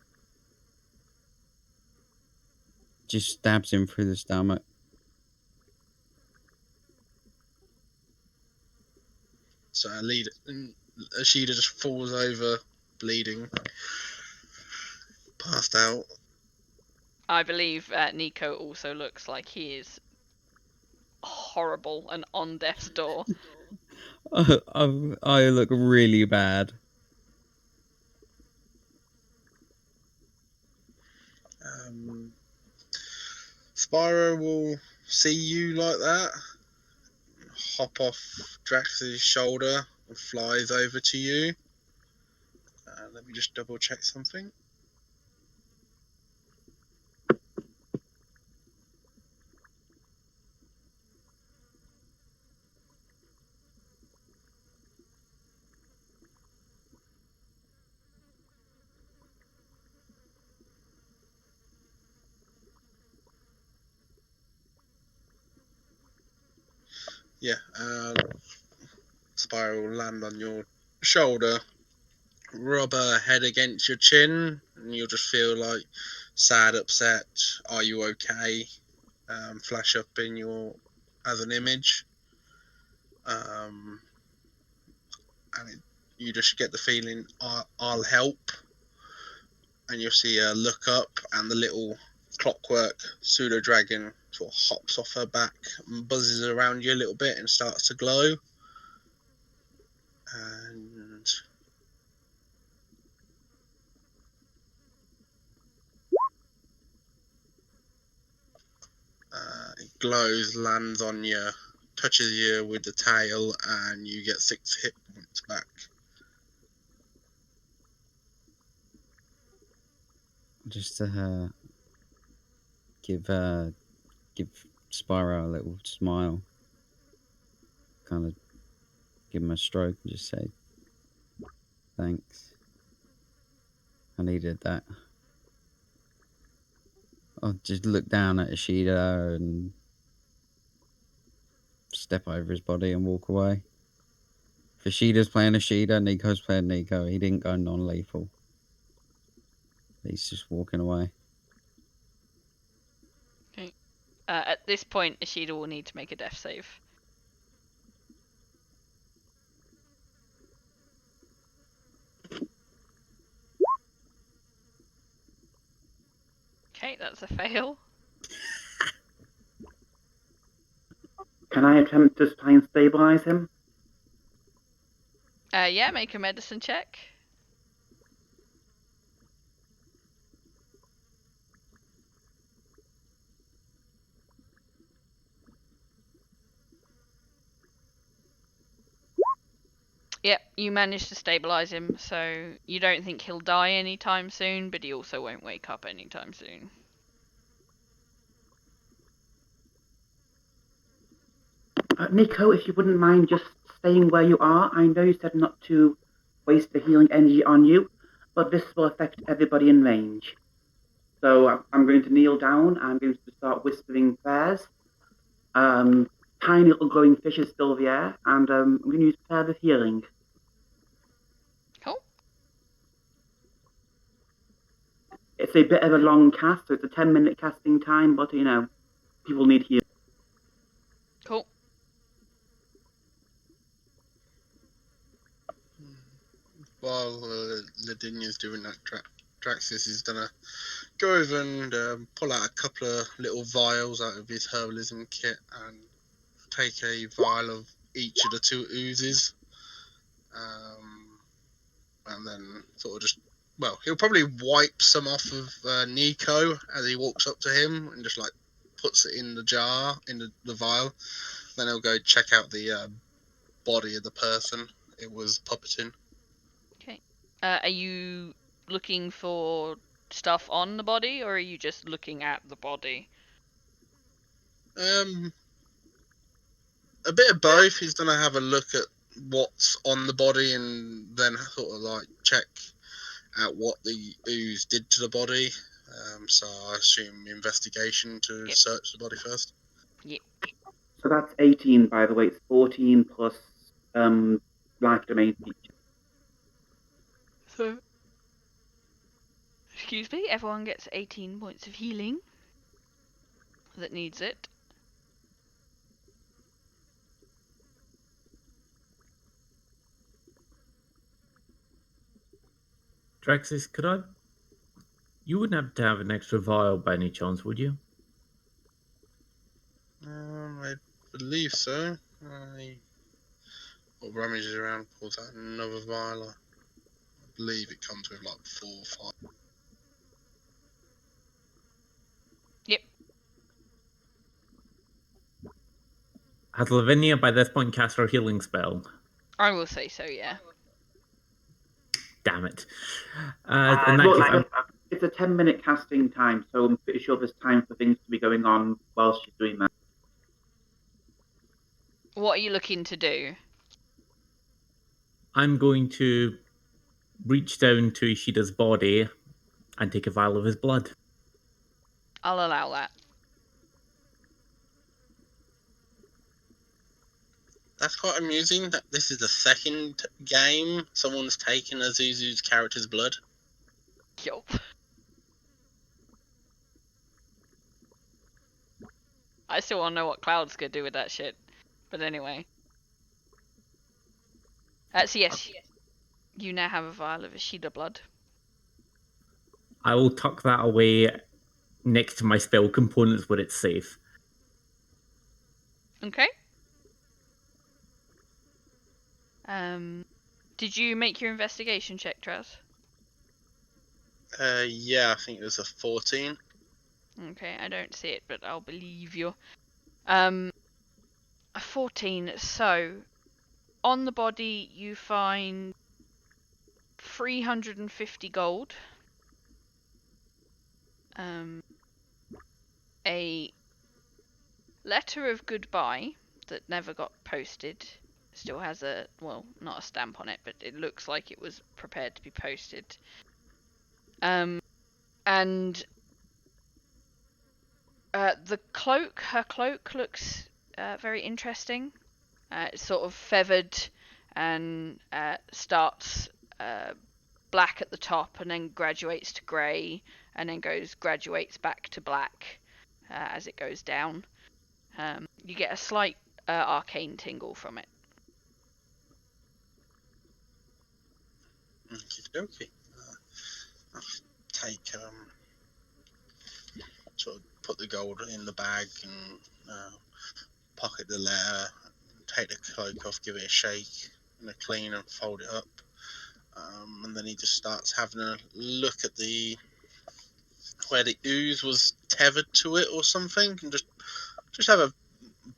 Just stabs him through the stomach. So Ashida just falls over, bleeding, passed out. I believe Nico also looks like he is horrible and on death's door. I look really bad. Spyro will see you like that, hop off Drax's shoulder and flies over to you. Let me just double check something. Yeah, Spyro will land on your shoulder, rub her head against your chin, and you'll just feel like sad, upset, are you okay? Flash up in your as an image. And you just get the feeling, I'll help. And you'll see her look up, and the little clockwork pseudo dragon sort of hops off her back and buzzes around you a little bit and starts to glow. And it glows, lands on you, touches you with the tail, and you get 6 hit points back. Just to give Spyro a little smile. Kind of give him a stroke and just say, thanks. I needed that. I'll just look down at Ishida and step over his body and walk away. If Ishida's playing Ishida, Nico's playing Nico. He didn't go non-lethal. He's just walking away. At this point, Ishida will need to make a death save. Okay, that's a fail. Can I attempt to try and stabilize him? Yeah, make a medicine check. Yep, you managed to stabilize him, so you don't think he'll die anytime soon, but he also won't wake up anytime soon. Nico, if you wouldn't mind just staying where you are. I know you said not to waste the healing energy on you, but this will affect everybody in range. So I'm going to kneel down. I'm going to start whispering prayers. Tiny little glowing fishes fill the air, and I'm going to use prayers of healing. Cool. It's a bit of a long cast, so it's a 10-minute casting time, but, you know, people need healing. Cool. while Ladinia's doing that, Draxus is gonna go over and pull out a couple of little vials out of his herbalism kit and take a vial of each of the two oozes, and then sort of just, well, he'll probably wipe some off of Nico as he walks up to him and just like puts it in the jar, in the vial. Then he'll go check out the body of the person it was puppeting. Okay. Are you looking for stuff on the body, or are you just looking at the body? A bit of both. He's gonna have a look at what's on the body and then sort of like check out what the ooze did to the body. So I assume investigation to Yep. search the body first. Yep. So that's 18, by the way. It's 14 plus life domain feature. So, excuse me, everyone gets 18 points of healing that needs it. Draxus, could I? You wouldn't have to have an extra vial by any chance, would you? I believe so. What rummages around, pulls out another vial. I believe it comes with like 4 or 5. Yep. Has Lavinia by this point cast her healing spell? I will say so, yeah. Damn it. In that Look, case, it's a 10-minute casting time, so I'm pretty sure there's time for things to be going on while she's doing that. What are you looking to do? I'm going to reach down to Ishida's body and take a vial of his blood. I'll allow that. That's quite amusing that this is the second game someone's taken Azuzu's character's blood. Yup. I still want to know what Cloud's gonna do with that shit. But anyway. So yes, you now have a vial of Ishida blood. I will tuck that away next to my spell components where it's safe. Okay. Did you make your investigation check, Traz? Yeah, I think it was a 14. Okay, I don't see it, but I'll believe you. A 14. So, on the body you find 350 gold. A letter of goodbye that never got posted. Still has a, well, not a stamp on it, but it looks like it was prepared to be posted. And the cloak, her cloak looks very interesting. It's sort of feathered and starts black at the top and then graduates to grey and then graduates back to black as it goes down. You get a slight arcane tingle from it. Okay. I'll take sort of put the gold in the bag and pocket the letter, take the cloak off, give it a shake and a clean and fold it up. And then he just starts having a look at where the ooze was tethered to it or something, and just have a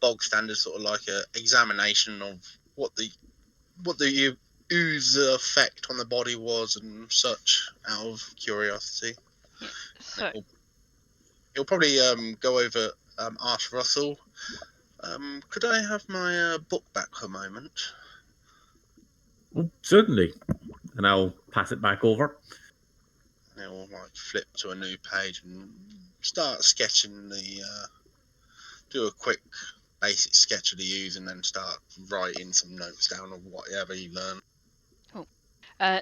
bog standard sort of like a examination of what the ooze effect on the body was and such, out of curiosity. Yeah. So He'll probably go over, ask Russell, could I have my book back for a moment? Oh, certainly. And I'll pass it back over. And he'll like flip to a new page and start sketching do a quick basic sketch of the ooze and then start writing some notes down of whatever you learn.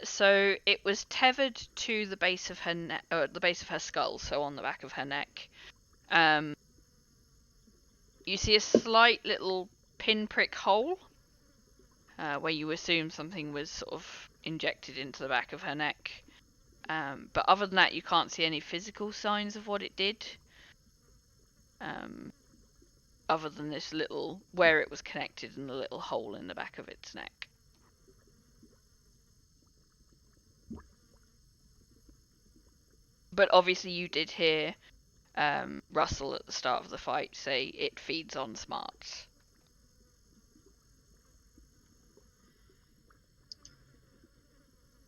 So it was tethered to the base of her the base of her skull, so on the back of her neck. You see a slight little pinprick hole where you assume something was sort of injected into the back of her neck. But other than that, you can't see any physical signs of what it did. Other than this little, where it was connected and the little hole in the back of its neck. But obviously you did hear Russell at the start of the fight say it feeds on smarts.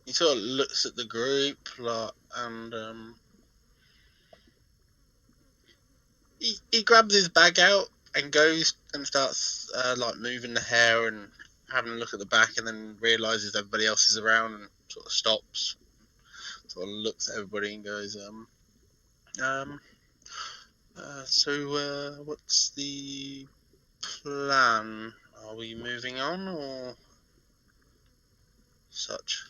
He sort of looks at the group, and he grabs his bag out and goes and starts moving the hair and having a look at the back, and then realizes everybody else is around and sort of stops, sort of looks at everybody and goes, so what's the plan? Are we moving on or such?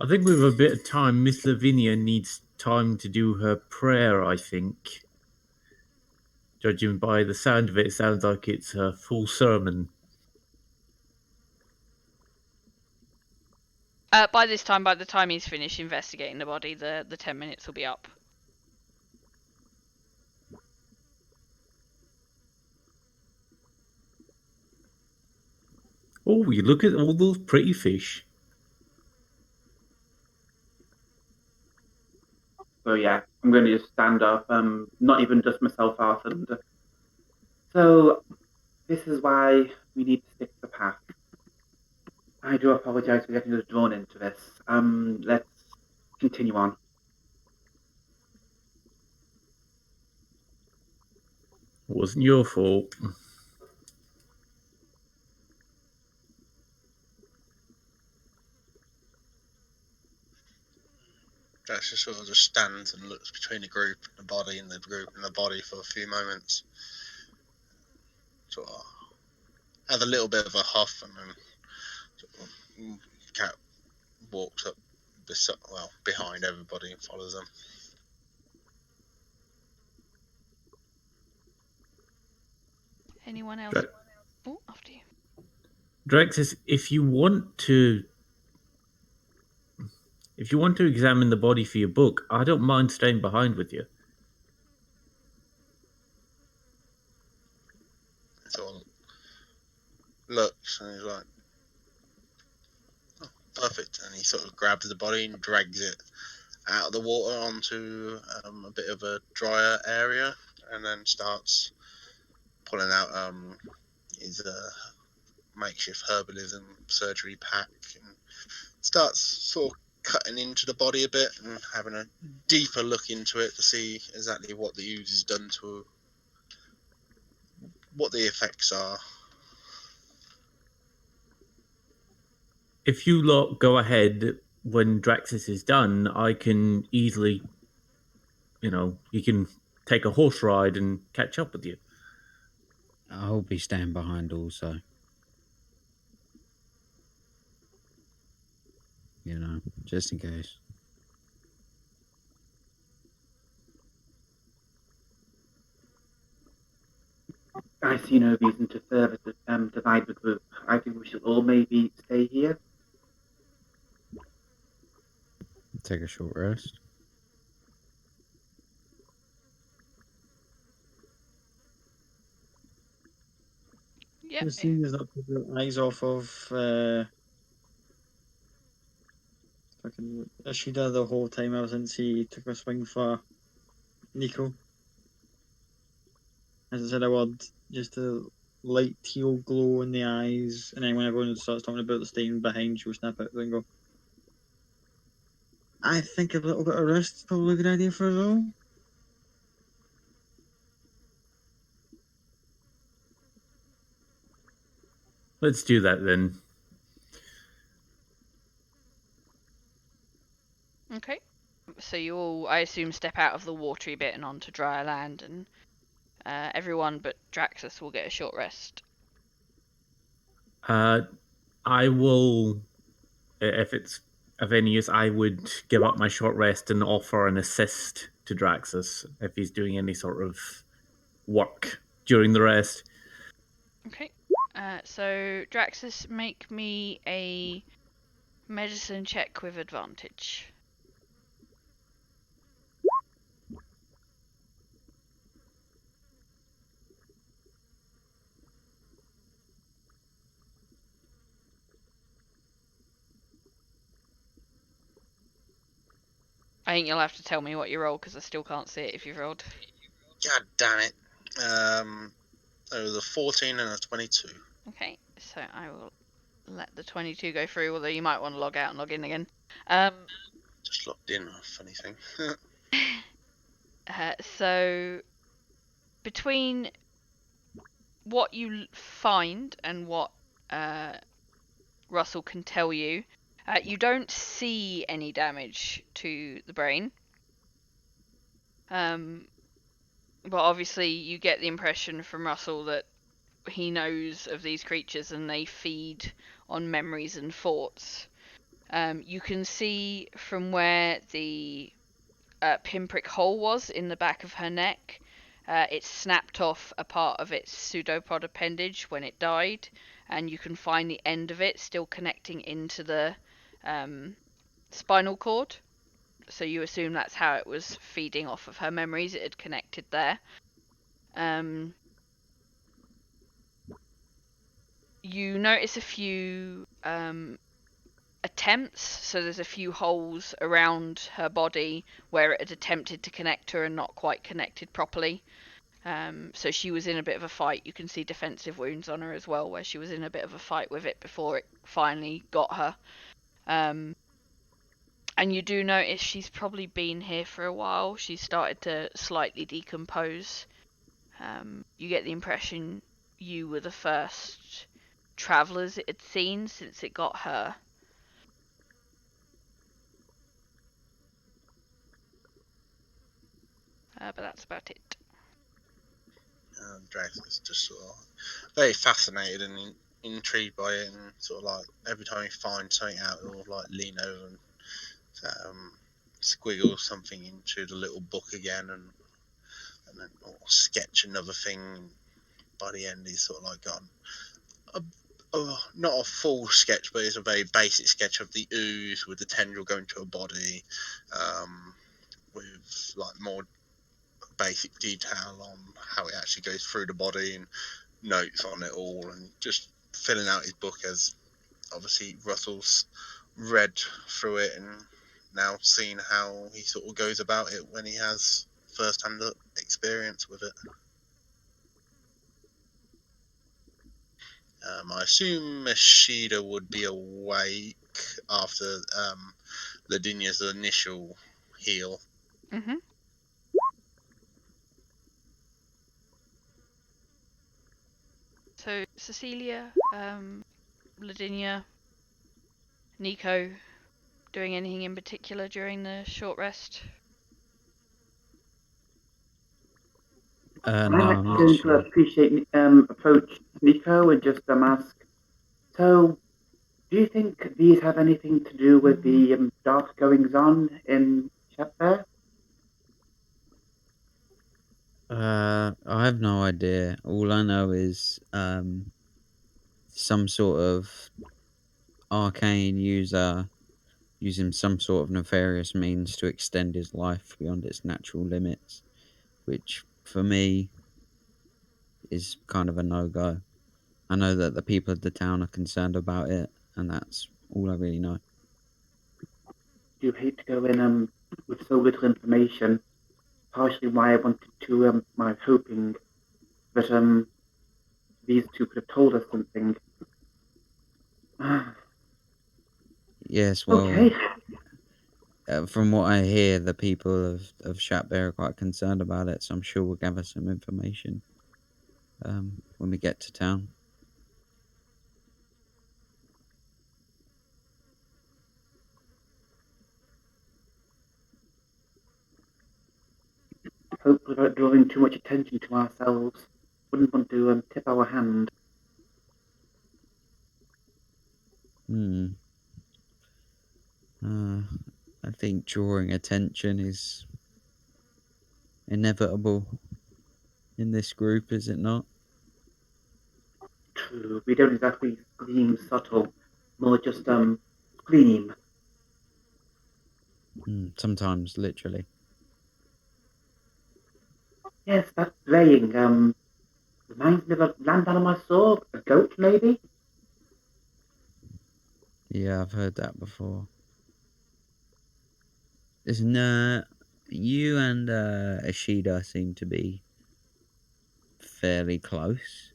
I think with a bit of time, Miss Lavinia needs time to do her prayer, I think. Judging by the sound of it, it sounds like it's a full sermon. By the time he's finished investigating the body, the 10 minutes will be up. Oh, you look at all those pretty fish. So yeah, I'm going to just stand up, not even dust myself off, and so this is why we need to stick to the path. I do apologise for getting us drawn into this. Let's continue on. It wasn't your fault. Drax just sort of just stands and looks between the group and the body and the group and the body for a few moments. Sort of has a little bit of a huff, and then sort of, Cat walks up behind everybody and follows them. Anyone else? Oh, after you. Drexus, if you want to examine the body for your book, I don't mind staying behind with you. Sort of looks and he's like, oh, perfect. And he sort of grabs the body and drags it out of the water onto a bit of a drier area, and then starts pulling out his makeshift herbalism surgery pack and starts sort of cutting into the body a bit and having a deeper look into it to see exactly what the ooze has done to what the effects are. If you lot go ahead when Draxus is done, I can easily, you can take a horse ride and catch up with you. I'll be staying behind also. Just in case. I see no reason to further divide the group. I think we should all maybe stay here. Take a short rest. Yeah. Christine has not took her eyes off of fucking Ashida the whole time ever since he took a swing for Nico. As I said, I would just a light teal glow in the eyes, and then when everyone starts talking about the stain behind, she'll snap out and go, I think a little bit of rest is probably a good idea for us all. Let's do that then. Okay. So you all, I assume, step out of the watery bit and onto drier land, and everyone but Draxus will get a short rest. I will, if it's Avenius, I would give up my short rest and offer an assist to Draxus if he's doing any sort of work during the rest. Okay. So Draxus, make me a medicine check with advantage. I think you'll have to tell me what you rolled because I still can't see it if you've rolled. God damn it. It was a 14 and a 22. Okay, so I will let the 22 go through, although you might want to log out and log in again. Just logged in, funny thing. So between what you find and what Russell can tell you, you don't see any damage to the brain. But obviously you get the impression from Russell that he knows of these creatures and they feed on memories and thoughts. You can see from where the pinprick hole was in the back of her neck, it snapped off a part of its pseudopod appendage when it died, and you can find the end of it still connecting into the spinal cord. So you assume that's how it was feeding off of her memories. It had connected there. You notice a few attempts, so there's a few holes around her body where it had attempted to connect her and not quite connected properly. So she was in a bit of a fight. You can see defensive wounds on her as well, where she was in a bit of a fight with it before it finally got her. And you do notice she's probably been here for a while. She's started to slightly decompose. You get the impression you were the first travellers it had seen since it got her. But that's about it. Drax just sort of very fascinated and intrigued by it, and sort of like every time he finds something out, he'll like lean over and squiggle something into the little book again, and then sketch another thing. By the end, he's sort of like got not a full sketch, but it's a very basic sketch of the ooze with the tendril going to a body, with like more basic detail on how it actually goes through the body and notes on it all, and just filling out his book as obviously Russell's read through it and now seen how he sort of goes about it when he has first-hand experience with it. I assume Mashida would be awake after Ladinia's initial heal. Mm-hmm. So Cecilia, Ladinia, Nico, doing anything in particular during the short rest? No, I'm I'm going to literally. approach Nico and just ask, so do you think these have anything to do with the dark goings on in Shatbear? I have no idea. All I know is some sort of arcane user using some sort of nefarious means to extend his life beyond its natural limits, which for me is kind of a no-go. I know that the people of the town are concerned about it, and that's all I really know. Do hate to go in with so little information. Partially why I wanted to I was hoping that these two could have told us something. Yes, well, Okay. from what I hear, the people of Shatbear are quite concerned about it, so I'm sure we'll gather some information when we get to town. Hope without drawing too much attention to ourselves. Wouldn't want to tip our hand. think drawing attention is inevitable in this group, is it not? True, we don't exactly scream subtle, more just scream. Sometimes, literally. Yes, that braying reminds me of a land animal I saw, a goat maybe. Yeah, I've heard that before. Isn't you and Ashida seem to be fairly close.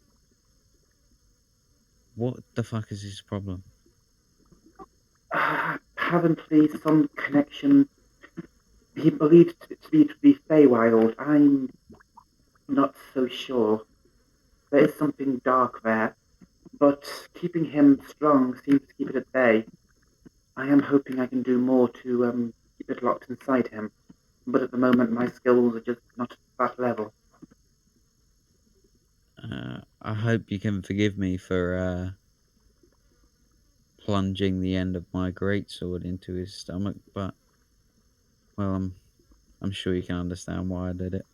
What the fuck is his problem? Apparently some connection. He believes it to be Feywild. I'm not so sure. There is something dark there, but keeping him strong seems to keep it at bay. I am hoping I can do more to keep it locked inside him, but at the moment my skills are just not at that level. I hope you can forgive me for plunging the end of my greatsword into his stomach, but well, I'm sure you can understand why I did it.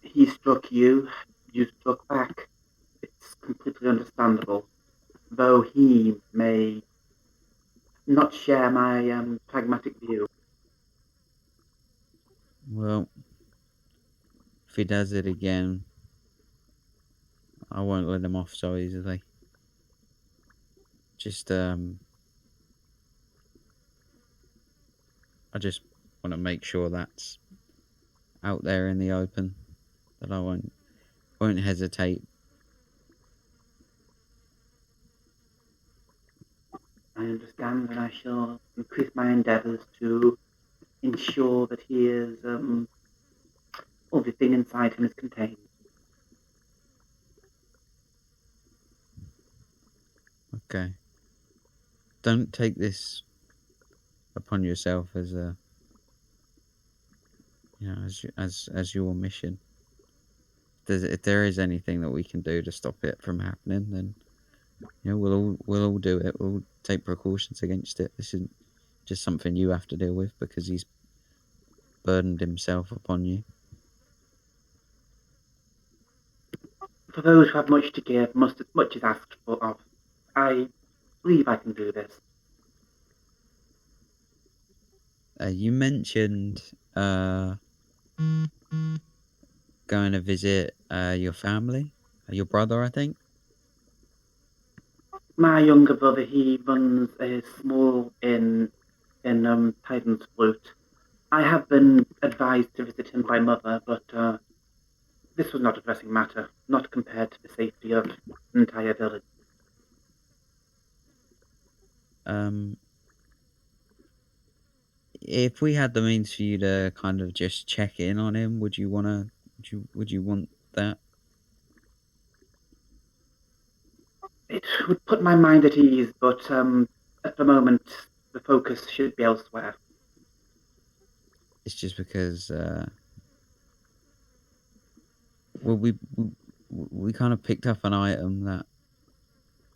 He struck you, you struck back. It's completely understandable, though he may not share my pragmatic view. Well, if he does it again, I won't let him off so easily. Just I just want to make sure that's out there in the open, that I won't hesitate. I understand, and I shall increase my endeavours to ensure that he is everything inside him is contained. Okay. Don't take this upon yourself as a as your mission. If there is anything that we can do to stop it from happening, then we'll all do it. We'll take precautions against it. This isn't just something you have to deal with because he's burdened himself upon you. For those who have much to give, much is asked for of. I believe I can do this. You mentioned going to visit your family, your brother, I think. My younger brother, he runs a small inn in Titan's Flute. I have been advised to visit him by mother, but this was not a pressing matter, not compared to the safety of the entire village. If we had the means for you to kind of just check in on him, would you want that? It would put my mind at ease, but at the moment, the focus should be elsewhere. It's just because well, we kind of picked up an item that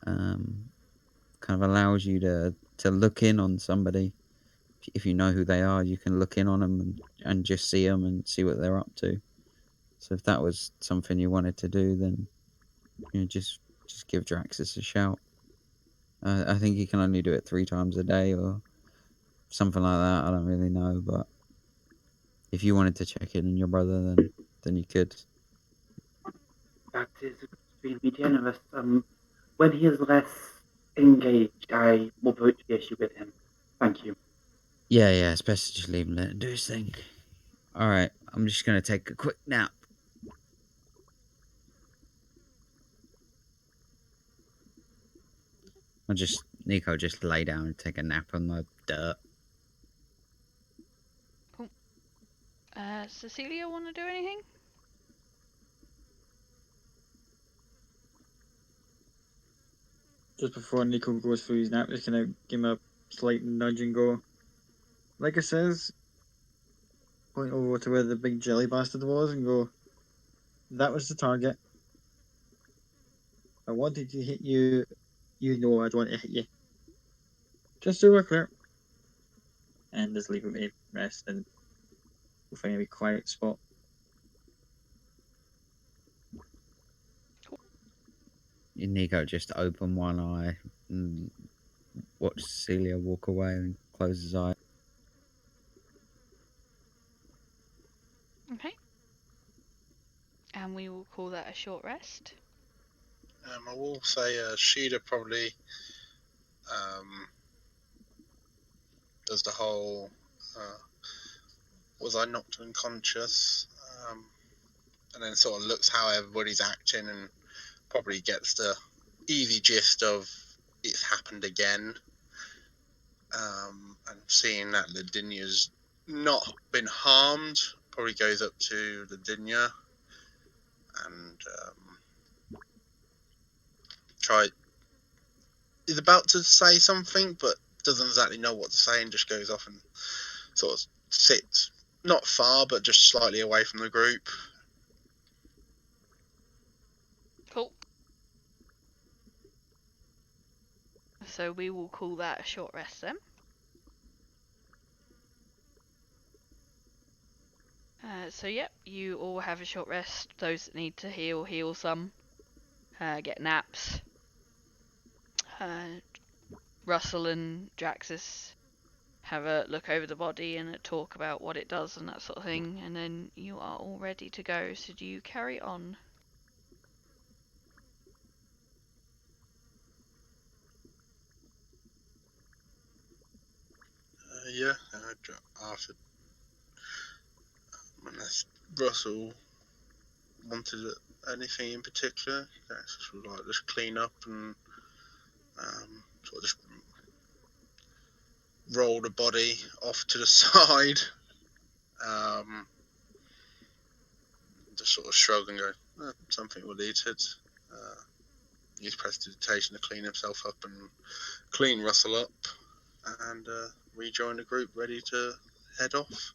kind of allows you to look in on somebody. If you know who they are, you can look in on them and just see them and see what they're up to. So if that was something you wanted to do, then just give Draxus a shout. I think you can only do it 3 times a day or something like that. I don't really know, but if you wanted to check in on your brother, then you could. That is extremely generous. When he is less engaged, I will broach the issue with him. Thank you. Yeah, it's best to just leave him let him do his thing. Alright, I'm just going to take a quick nap. Nico just lay down and take a nap on the dirt. Cool. Cecilia, want to do anything? Just before Nico goes through his nap, just gonna give him a slight nudge and go, like it says, point over to where the big jelly bastard was and go, that was the target. I wanted to hit you. You know I'd want to hit you. Just so we're clear. and just leave him to rest, and we'll find a wee quiet spot. Nico just open one eye and watch Celia walk away and close his eye. Okay. And we will call that a short rest. I will say Sheila probably does the whole was I knocked unconscious, and then sort of looks how everybody's acting and probably gets the easy gist of it's happened again, and seeing that Ladinia's not been harmed, probably goes up to Ladinia and is about to say something but doesn't exactly know what to say and just goes off and sort of sits not far but just slightly away from the group. Cool. So we will call that a short rest then. So yep, you all have a short rest. Those that need to heal some. Get naps. Russell and Jaxus have a look over the body and a talk about what it does and that sort of thing, and then you are all ready to go. So do you carry on? Yeah, after unless Russell wanted anything in particular, sort of like just clean up and sort of just roll the body off to the side, just sort of shrug and go, something will eat it. Use prestidigitation to clean himself up and clean Russell up, and rejoin the group ready to head off.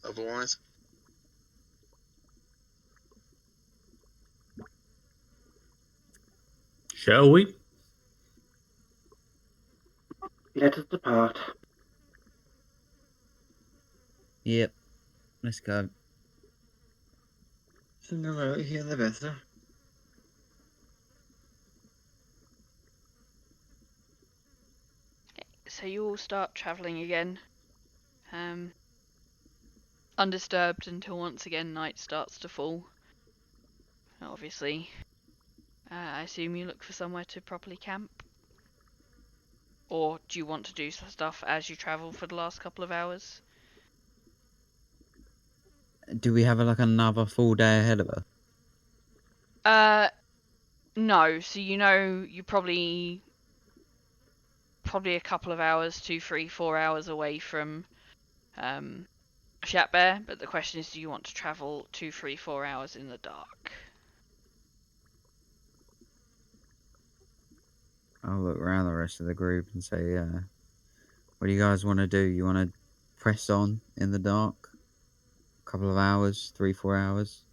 Otherwise, Shall we? Let us depart. Yep, let's go. So no we're out here, the better. So you all start travelling again. Undisturbed until once again night starts to fall. Obviously, I assume you look for somewhere to properly camp. Or do you want to do stuff as you travel for the last couple of hours? Do we have like another full day ahead of us? No. So you know you're probably a couple of hours, 2, 3, 4 hours away from Shatbear, but the question is, do you want to travel 2, 3, 4 hours in the dark? I'll look around the rest of the group and say, what do you guys want to do? You want to press on in the dark? A couple of hours, 3, 4 hours?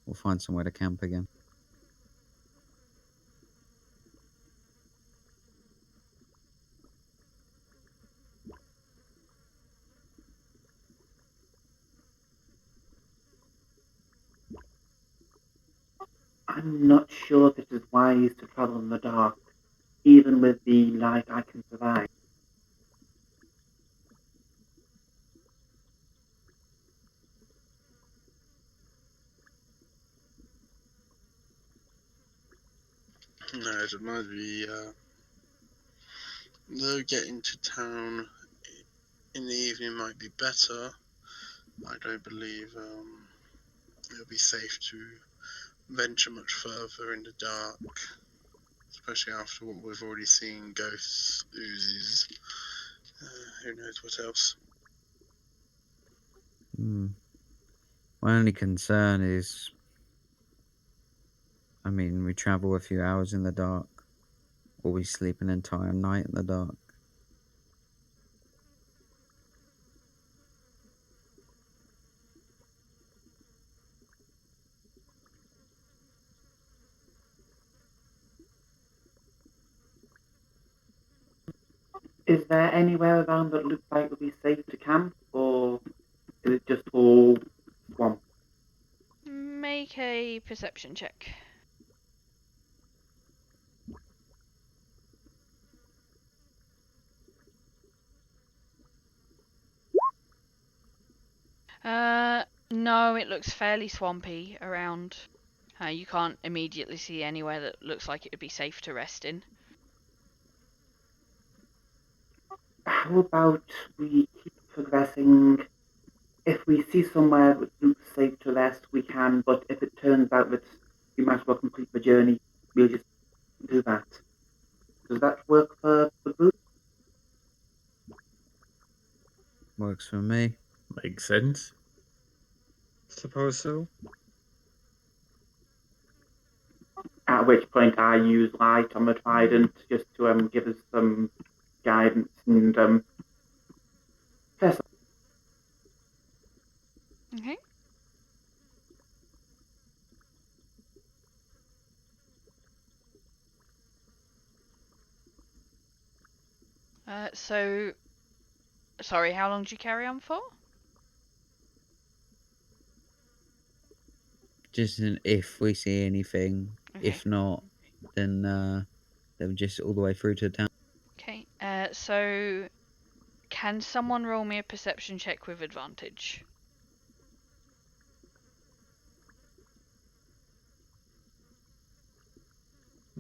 We'll find somewhere to camp again. I'm not sure this is wise to travel in the dark, even with the light I can provide. no, it might be though getting to town in the evening might be better. I don't believe it'll be safe to venture much further in the dark, especially after what we've already seen, ghosts, oozes, who knows what else. My only concern is, I mean, we travel a few hours in the dark, or we sleep an entire night in the dark. Is there anywhere around that looks like it would be safe to camp, or is it just all swamp? Make a perception check. No, it looks fairly swampy around. You can't immediately see anywhere that looks like it would be safe to rest in. How about we keep progressing? If we see somewhere that looks safe to rest, we can, but if it turns out that we might as well complete the journey, we'll just do that. Does that work for the group? Works for me. Makes sense. Suppose so. At which point I use light on the trident just to give us some guidance and test. Okay. Sorry, how long do you carry on for? Just if we see anything. Okay. If not, then just all the way through to the town. Okay. So can someone roll me a perception check with advantage?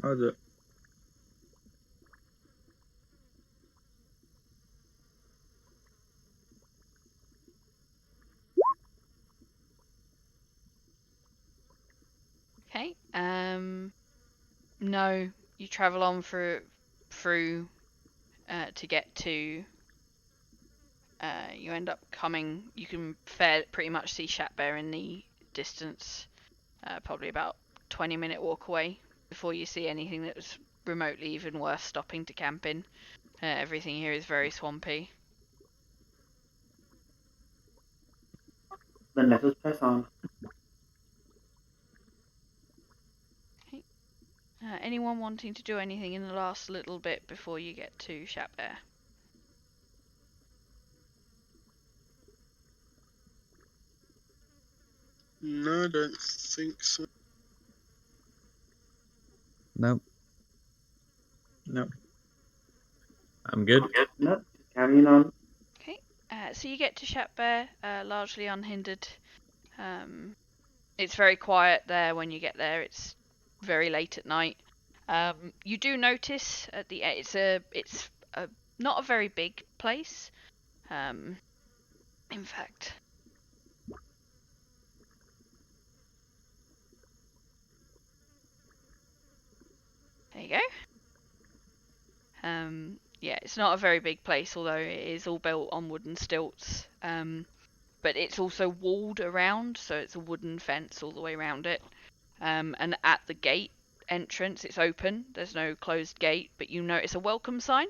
I'll do it. Okay. No, you travel on through to get to. You end up coming. You can pretty much see Shatbear in the distance, probably about 20-minute walk away before you see anything that was remotely even worth stopping to camp in. Everything here is very swampy. Then let us press on. Anyone wanting to do anything in the last little bit before you get to Shatbear? No, I don't think so. Nope. No. I'm good. No, just carrying on. Okay. So you get to Shatbear largely unhindered. It's very quiet there when you get there. It's very late at night. You do notice at the it's a not a very big place. In fact, there you go. Yeah, it's not a very big place, although it is all built on wooden stilts. But it's also walled around, so it's a wooden fence all the way around it. And at the gate entrance, it's open. There's no closed gate, but you notice a welcome sign,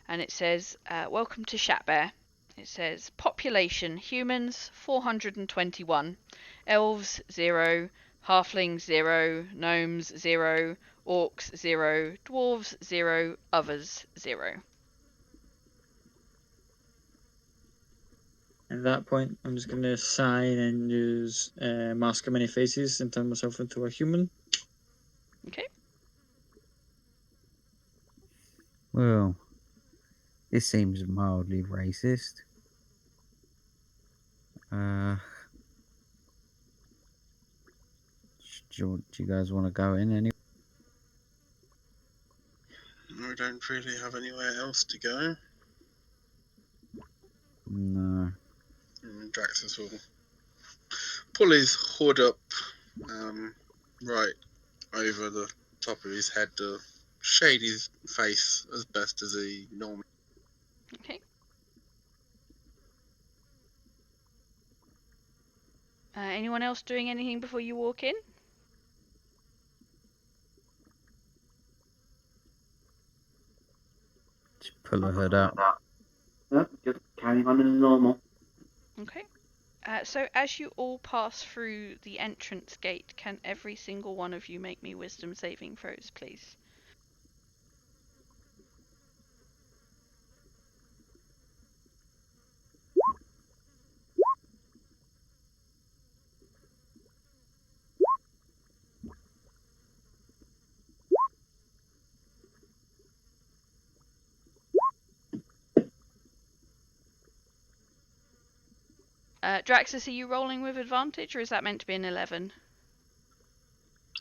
and it says, "Welcome to Shatbear." It says, "Population humans 421, elves 0, halflings 0, gnomes 0, orcs 0, dwarves 0, others 0." At that point, I'm just going to sign and use Mask of Many Faces and turn myself into a human. Okay. Well, this seems mildly racist. Do you guys want to go in anyway? We don't really have anywhere else to go. No. And Draxus will pull his hood up right over the top of his head to shade his face as best as he normally. Okay. Anyone else doing anything before you walk in? Just pull the hood up. No, just carrying on as normal. Okay. So as you all pass through the entrance gate, can every single one of you make me wisdom saving throws, please? Draxus, are you rolling with advantage, or is that meant to be an 11?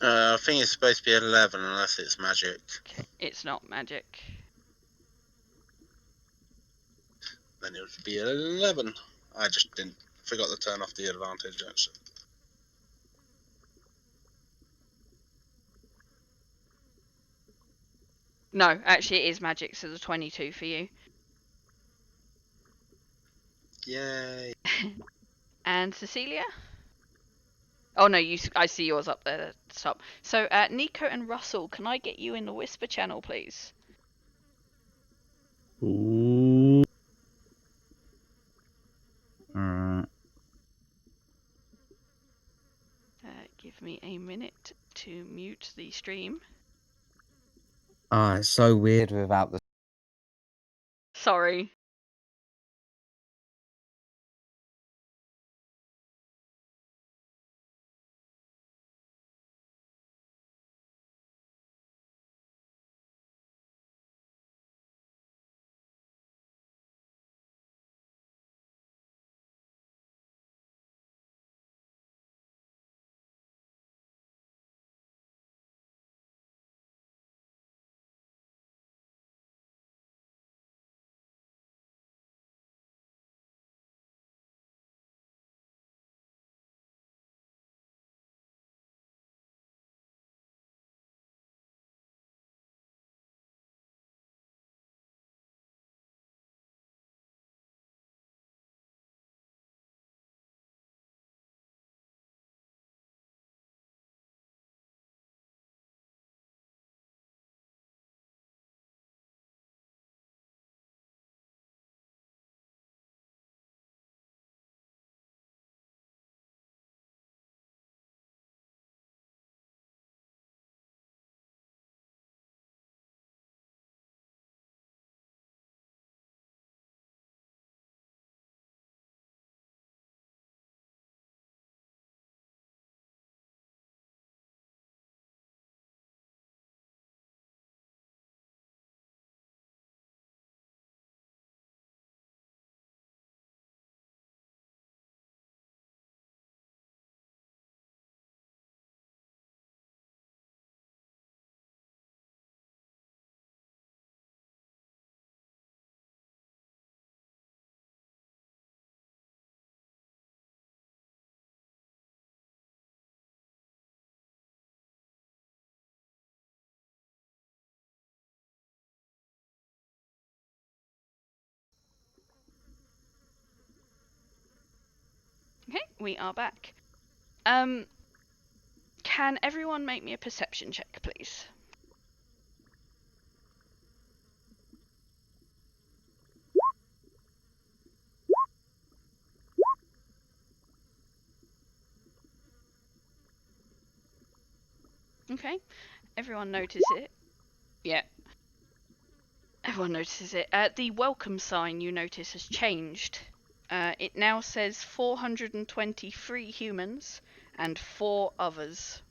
I think it's supposed to be 11 unless it's magic. Okay, it's not magic. Then it would be 11. I just forgot to turn off the advantage, actually. No, actually it is magic, so the 22 for you. Yay. And Cecilia? Oh no, I see yours up there at the top. So, Nico and Russell, can I get you in the whisper channel, please? Ooh. Alright. Give me a minute to mute the stream. Oh, it's so weird without the. Sorry. Okay, we are back. Can everyone make me a perception check, please? Okay, everyone notices it. Yeah. Everyone notices it. The welcome sign, you notice, has changed. It now says 423 humans and 4 others.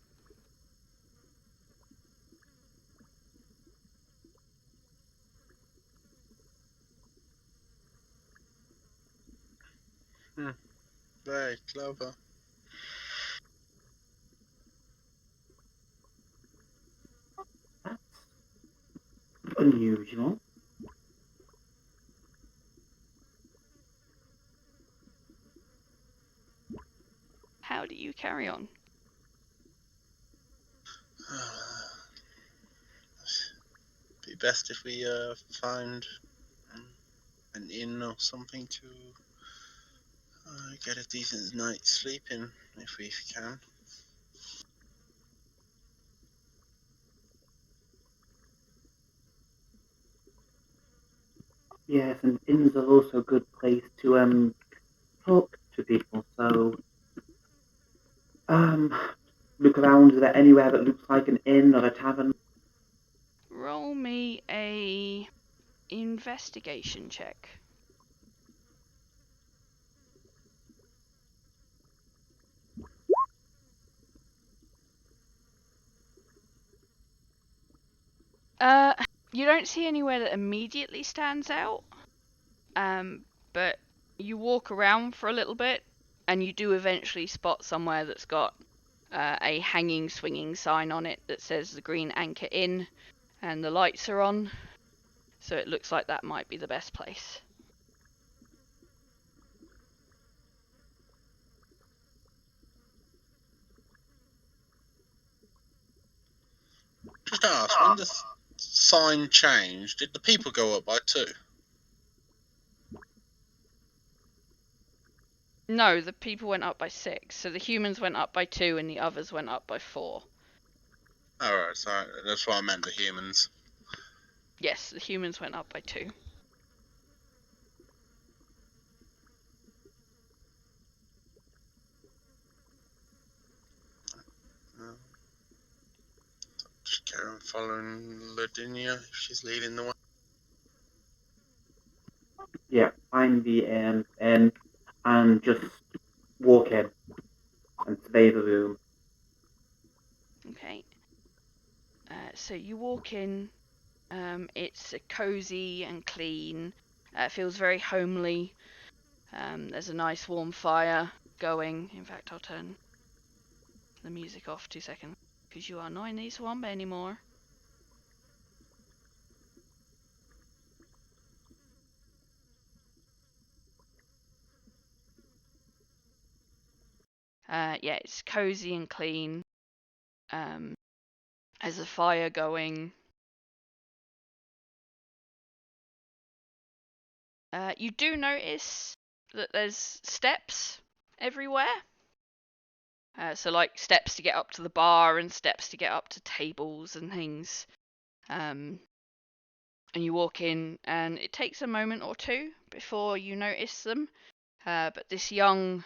Very clever. That's unusual. How do you carry on? Be best if we find an inn or something to get a decent night's sleep in, if we can. Yes, and inns are also a good place to talk to people. So look around. Is there anywhere that looks like an inn or a tavern? Roll me a investigation check. You don't see anywhere that immediately stands out. But you walk around for a little bit and you do eventually spot somewhere that's got a hanging, swinging sign on it that says the Green Anchor Inn, and the lights are on, so it looks like that might be the best place. Just ask, when the sign changed, did the people go up by 2? No, the people went up by 6, so the humans went up by 2 and the others went up by 4. Alright, so that's what I meant, the humans. Yes, the humans went up by 2. Just carry on following Ladinia if she's leading the way. Yeah, find the inn and just walk in and survey the room. Okay. So you walk in. It's cozy and clean. It feels very homely. There's a nice warm fire going. In fact, I'll turn the music off 2 seconds because you are not in the swamp anymore. Yeah, it's cozy and clean. There's a fire going. You do notice that there's steps everywhere. So like steps to get up to the bar and steps to get up to tables and things. And you walk in and it takes a moment or two before you notice them. But this young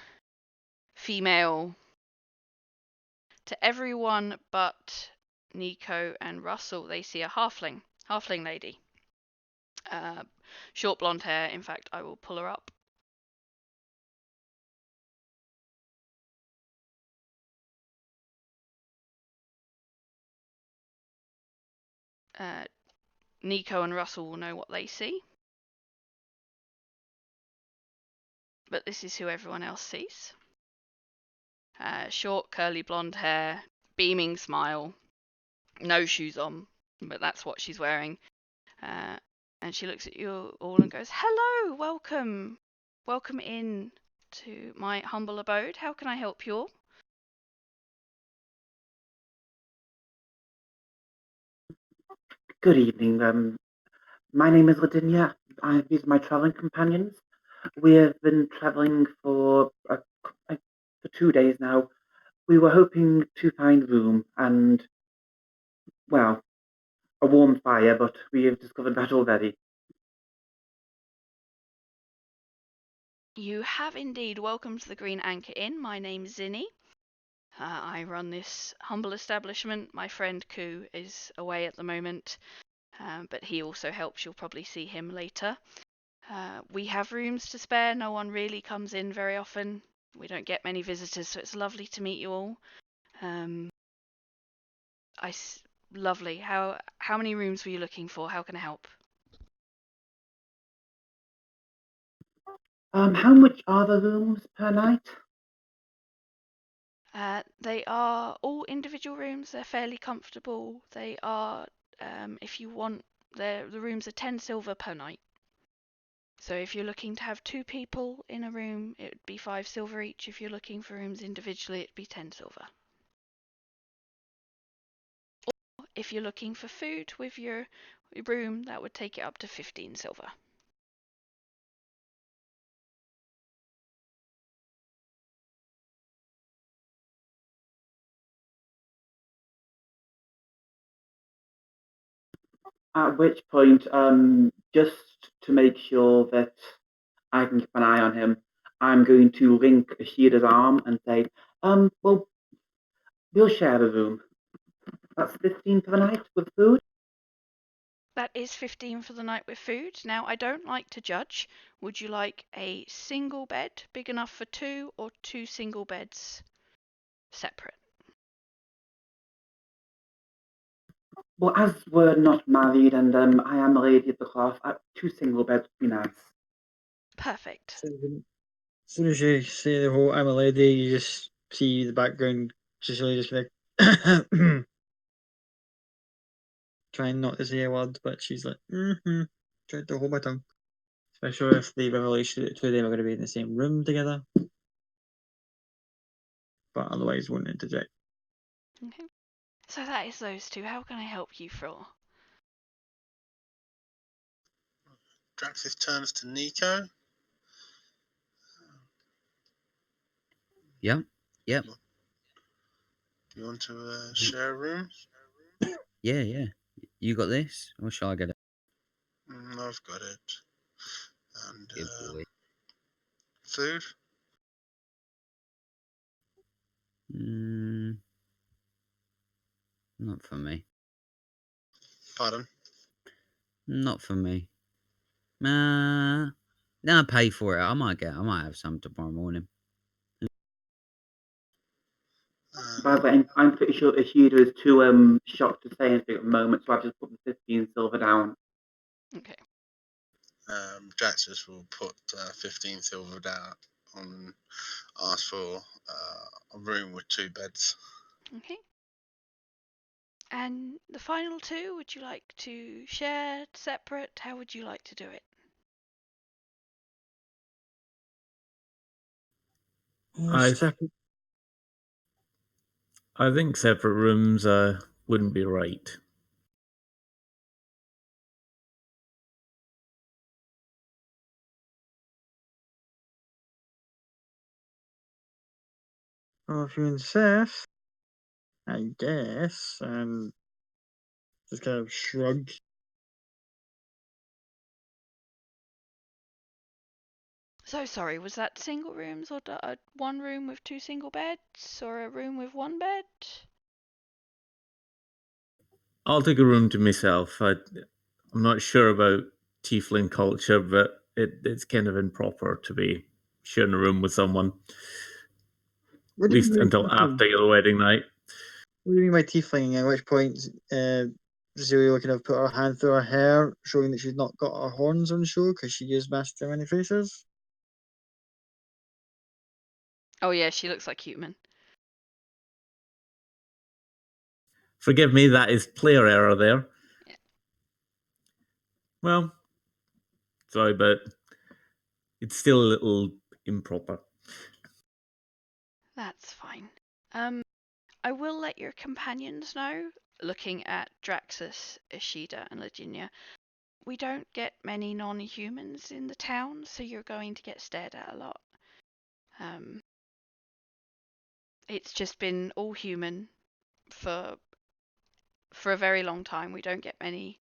female, to everyone but Nico and Russell, they see a halfling lady. Short blonde hair. In fact, I will pull her up. Nico and Russell will know what they see. But this is who everyone else sees. Short, curly blonde hair, beaming smile, no shoes on, but that's what she's wearing. And she looks at you all and goes, "Hello, welcome. Welcome in to my humble abode. How can I help you all?" Good evening. My name is Ladinia. These are my traveling companions. We have been traveling for 2 days now. We were hoping to find room and, well, a warm fire, but we have discovered that already. You have indeed. Welcome to the Green Anchor Inn. My name's Zinni. I run this humble establishment. My friend Ku is away at the moment, but he also helps. You'll probably see him later. We have rooms to spare. No one really comes in very often. We don't get many visitors, so it's lovely to meet you all. Lovely. How many rooms were you looking for? How can I help? How much are the rooms per night? They are all individual rooms. They're fairly comfortable. They are, if you want, the rooms are 10 silver per night. So if you're looking to have 2 people in a room, it would be 5 silver each. If you're looking for rooms individually, it'd be 10 silver. Or if you're looking for food with your room, that would take it up to 15 silver. At which point, just to make sure that I can keep an eye on him, I'm going to link Ashida's arm and say, well, we'll share a room. That's 15 for the night with food? That is 15 for the night with food. Now, I don't like to judge. Would you like a single bed big enough for 2 or 2 single beds separate? Well, as we're not married and I am a lady of the cloth, 2 single beds would be nice. Perfect. As soon as you say the whole "I'm a lady," you just see the background. Cecilia just kind of trying not to say a word, but she's like, trying to hold my tongue. Especially if the revelation that the two of them are going to be in the same room together. But otherwise, won't interject. Okay. So that is those two. How can I help you, Flor? Draxis turns to Nico. Yep. Do you want to share a room? Yeah. You got this, or shall I get it? I've got it. And Good boy. food? Not for me. Pardon? Not for me. Nah. Then I pay for it. I might have some tomorrow morning. By the way, I'm pretty sure Ishida is too shocked to say anything at the moment, so I've just put the 15 silver down. Okay. Draxis will put 15 silver down and ask for a room with 2 beds. Okay. And the final two, would you like to share, separate? How would you like to do it? I think separate rooms wouldn't be right. Well, if you insist, I guess. And just kind of shrugged. So sorry, was that single rooms or one room with 2 single beds or a room with 1 bed? I'll take a room to myself. I'm not sure about tiefling culture, but it's kind of improper to be sharing a room with someone. At least until after your wedding night. What do you mean by tiefling? At which point, Cecilia kind of put her hand through her hair, showing that she's not got her horns on show because she used Master Many Faces. Oh yeah, she looks like human. Forgive me, that is player error there. Yeah. Well, sorry, but it's still a little improper. That's fine. I will let your companions know, looking at Draxus, Ishida, and Virginia. We don't get many non-humans in the town, so you're going to get stared at a lot. It's just been all human for a very long time. We don't get many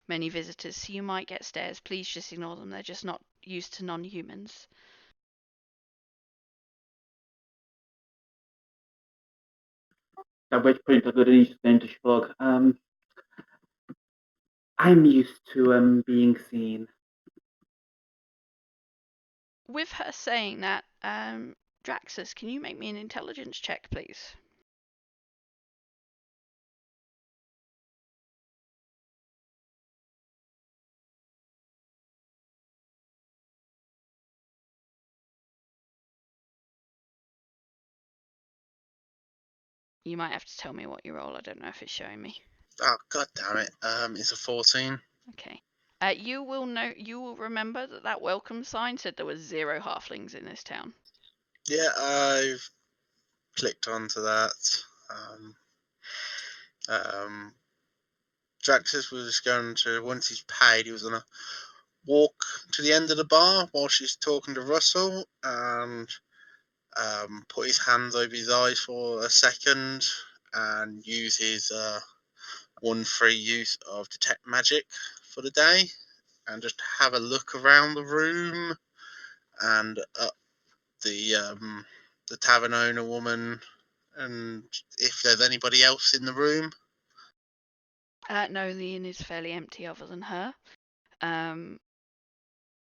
visitors, so you might get stares. Please just ignore them. They're just not used to non-humans. At which point I could just going to shrug. I'm used to being seen. With her saying that, Draxus, can you make me an intelligence check, please? You might have to tell me what you roll. I don't know if it's showing me. Oh, god damn it. It's a 14. Okay. You will remember that welcome sign said there was 0 halflings in this town. Yeah, I've clicked onto that. Draxis was going to, once he's paid, he was going to walk to the end of the bar while she's talking to Russell and put his hands over his eyes for a second and use his 1 free use of detect magic for the day and just have a look around the room and up the tavern owner woman and if there's anybody else in the room. No, the inn is fairly empty other than her.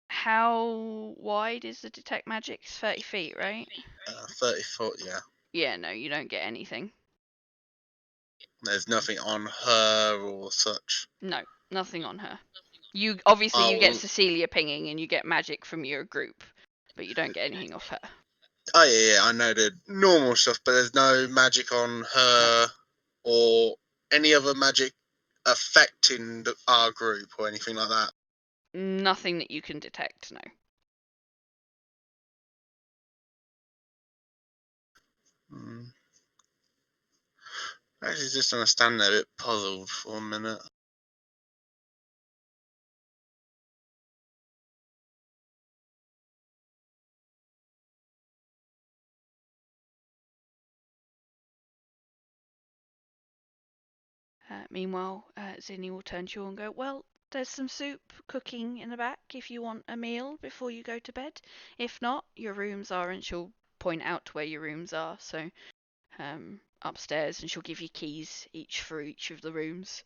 How wide is the detect magic? It's 30 feet, right? 30 foot, yeah. Yeah, no, you don't get anything. There's nothing on her or such. No, nothing on her. You obviously you get Oh, Cecilia pinging and you get magic from your group. but you don't get anything off her. Oh yeah, I know the normal stuff, but there's no magic on her or any other magic affecting our group or anything like that. Nothing that you can detect, no. Actually, just understand they're a bit puzzled for a minute. Meanwhile, Zinni will turn to you and go, well, there's some soup cooking in the back if you want a meal before you go to bed. If not, your rooms are, and she'll point out to where your rooms are, so upstairs, and she'll give you keys each for each of the rooms,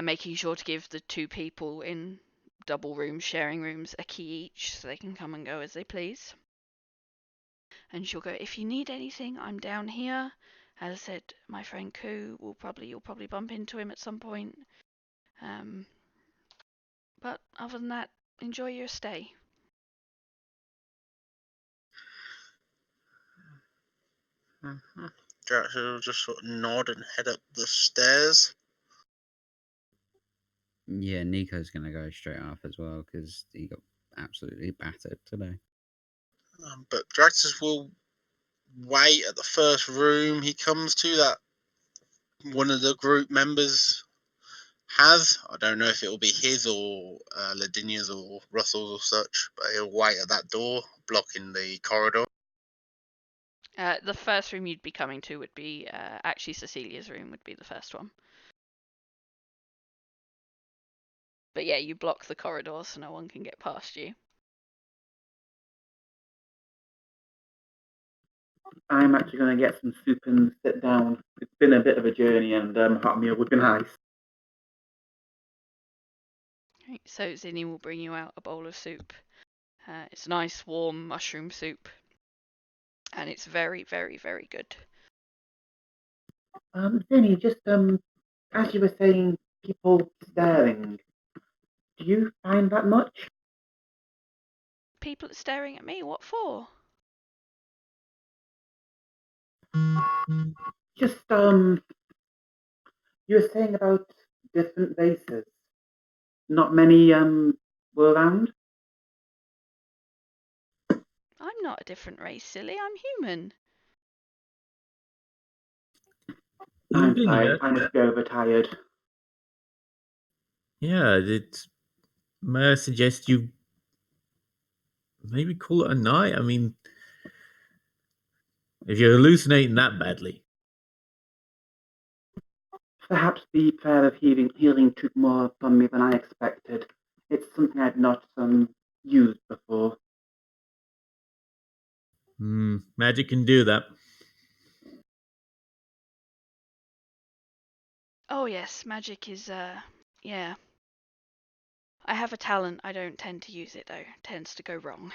making sure to give the 2 people in double rooms, sharing rooms, a key each so they can come and go as they please. And she'll go, if you need anything, I'm down here. As I said, my friend Koo you'll probably bump into him at some point. But other than that, enjoy your stay. Drax will just sort of nod and head up the stairs. Yeah, Nico's going to go straight off as well because he got absolutely battered today. But Draxus will wait at the first room he comes to that one of the group members has. I don't know if it will be his or Ladinia's or Russell's or such, but he'll wait at that door, blocking the corridor. The first room you'd be coming to would be actually Cecilia's room would be the first one. But yeah, you block the corridor so no one can get past you. I'm actually going to get some soup and sit down. It's been a bit of a journey, and hot meal would be nice. Right, so Zinni will bring you out a bowl of soup. It's nice, warm mushroom soup. And it's very, very, very good. Zinni, just as you were saying, people staring. Do you find that much? People staring at me? What for? Just you were saying about different races. Not many were around. I'm not a different race, silly. I'm human. I'm Been fine. here. I must be overtired. Yeah, may I suggest you maybe call it a night? I mean, if you're hallucinating that badly. Perhaps the prayer of healing took more from me than I expected. It's something I've not used before. Magic can do that. Oh yes, magic is yeah. I have a talent. I don't tend to use it though. It tends to go wrong.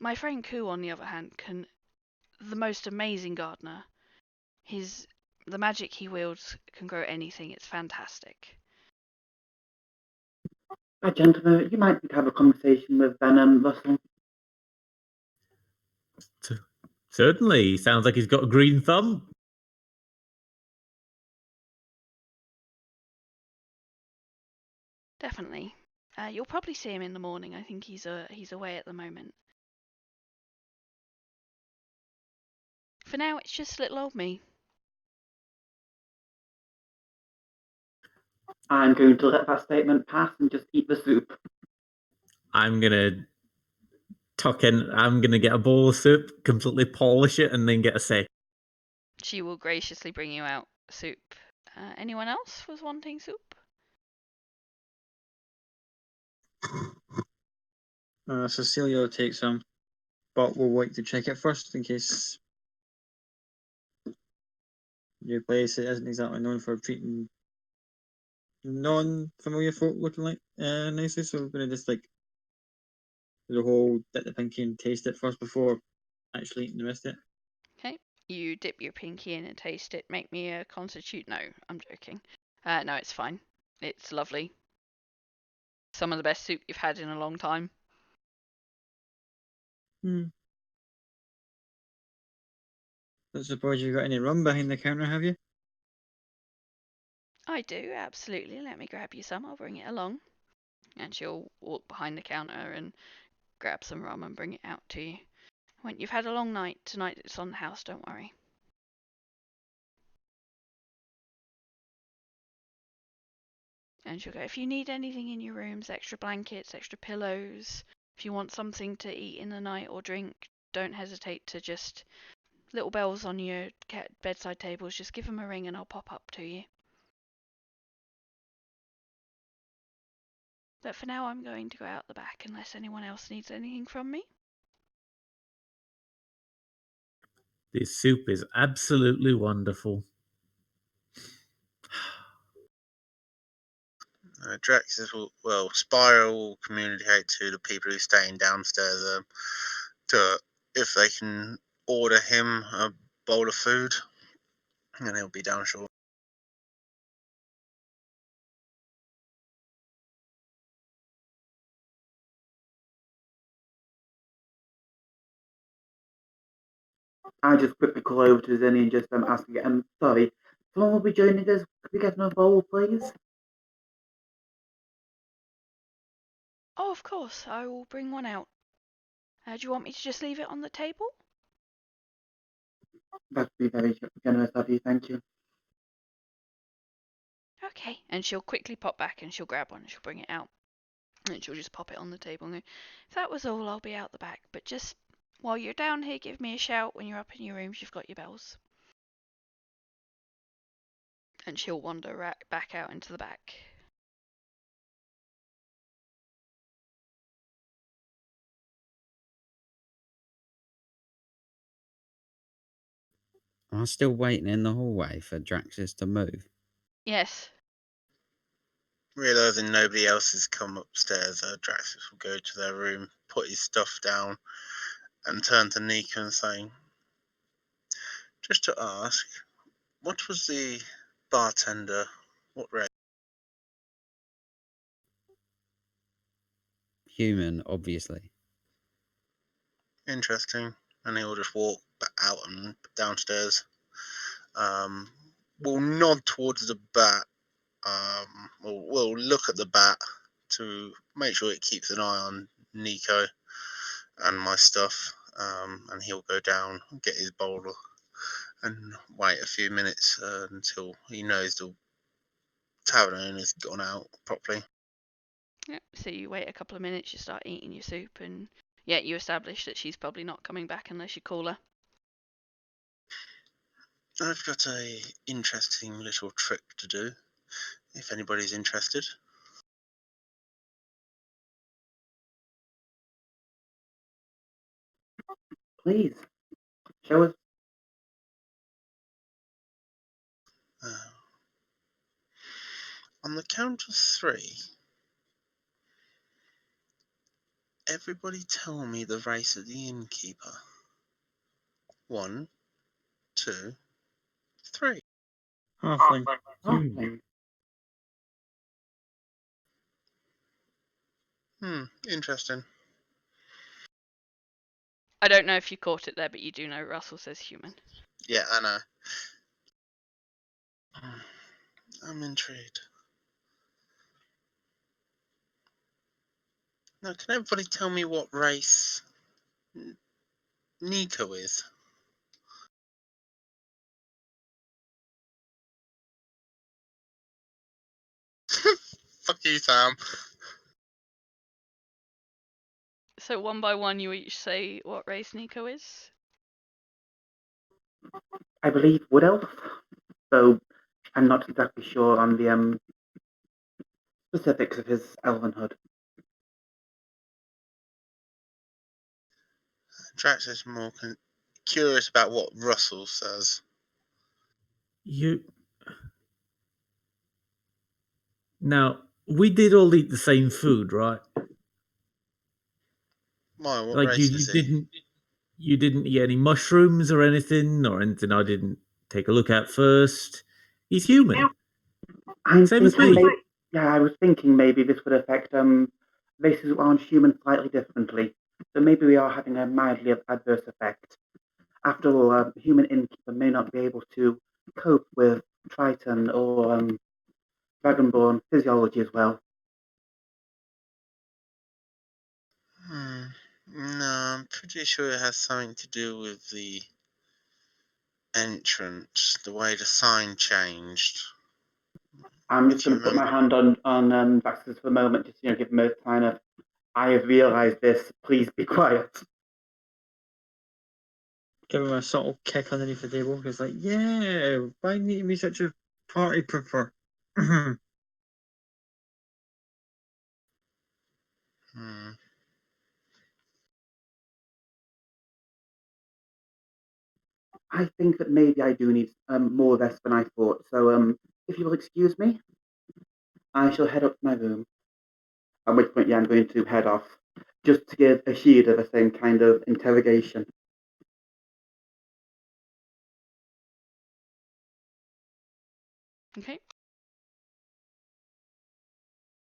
My friend Koo, on the other hand, the most amazing gardener. The magic he wields can grow anything. It's fantastic. Gentlemen, you might need to have a conversation with Russell. Certainly, he sounds like he's got a green thumb. Definitely. You'll probably see him in the morning. I think he's away at the moment. For now, it's just little old me. I'm going to let that statement pass and just eat the soup. I'm gonna I'm gonna get a bowl of soup, completely polish it, and then get a sec. She will graciously bring you out soup. Anyone else was wanting soup? Cecilia will take some, but we'll wait to check it first in case your place isn't exactly known for treating non-familiar folk looking like nicely. So we're gonna just like do the whole dip the pinky and taste it first before actually eating the rest of it. Okay. You dip your pinky in and taste it. Make me a constitute. No, I'm joking. No, it's fine. It's lovely. some of the best soup you've had in a long time. Don't suppose you've got any rum behind the counter, have you? I do, absolutely. Let me grab you some. I'll bring it along. And she'll walk behind the counter and grab some rum and bring it out to you. When you've had a long night, tonight it's on the house, don't worry. And she'll go, if you need anything in your rooms, extra blankets, extra pillows, if you want something to eat in the night or drink, don't hesitate to just, little bells on your bedside tables, just give them a ring and I'll pop up to you. But for now, I'm going to go out the back unless anyone else needs anything from me. This soup is absolutely wonderful. Drax says, well, Spyro will communicate to the people who are staying downstairs if they can order him a bowl of food, and he'll be down short. I just quickly call over to Zinni and just ask again, sorry, someone will be joining us. Could we get another bowl, please? Oh, of course, I will bring one out. Do you want me to just leave it on the table? That'd be very generous of you, thank you. Okay. And she'll quickly pop back and she'll grab one and she'll bring it out. And she'll just pop it on the table and go, if that was all, I'll be out the back. But just while you're down here, give me a shout when you're up in your rooms, you've got your bells. And she'll wander back out into the back. I'm still waiting in the hallway for Draxus to move. Yes. Realising nobody else has come upstairs, Draxus will go to their room, put his stuff down, and turn to Nika and say, just to ask, what was the bartender? What race? Human, obviously. Interesting. And he'll just walk out and downstairs. We'll nod towards the bat. We'll look at the bat to make sure it keeps an eye on Nico and my stuff. And he'll go down, get his bowl, and wait a few minutes until he knows the tavern owner's gone out properly. Yep. So you wait a couple of minutes, you start eating your soup, and you establish that she's probably not coming back unless you call her. I've got a interesting little trick to do, if anybody's interested. Please, show us. On the count of 3, everybody tell me the race of the innkeeper. 1, 2, 3. Halfling. Halfling. Interesting. I don't know if you caught it there, but you do know Russell says human. Yeah, I know. I'm intrigued. Now, can everybody tell me what race Nico is? Fuck you, Sam. So one by one, you each say what race Nico is. I believe Wood Elf, though I'm not exactly sure on the specifics of his elvenhood. Drax is more curious about what Russell says. Now, we did all eat the same food, right? Why? What Like race is he? You didn't eat any mushrooms or anything I didn't take a look at first. He's human. I'm Same as thinking me. Yeah, I was thinking maybe this would affect races around humans slightly differently. So maybe we are having a mildly adverse effect. After all, a human innkeeper may not be able to cope with Triton or Dragonborn physiology as well. No, I'm pretty sure it has something to do with the entrance, the way the sign changed. I'm just If you going to put my remember. hand on Baxter's for a moment, just give him a kind of, I have realised this, please be quiet. Give him a subtle kick underneath the table. He's like, yeah, why need to be such a party pooper? I think that maybe I do need more rest than I thought. So if you will excuse me, I shall head up to my room. At which point, yeah, I'm going to head off, just to give Ashida the same kind of interrogation. Okay.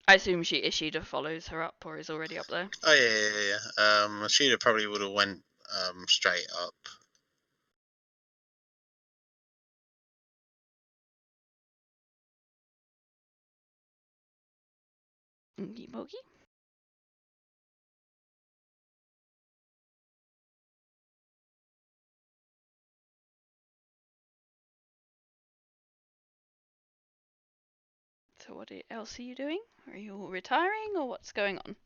I assume Ishida follows her up or is already up there. Oh yeah. Ashida probably would have went straight up. Okie dokie. So what else are you doing? Are you retiring or what's going on?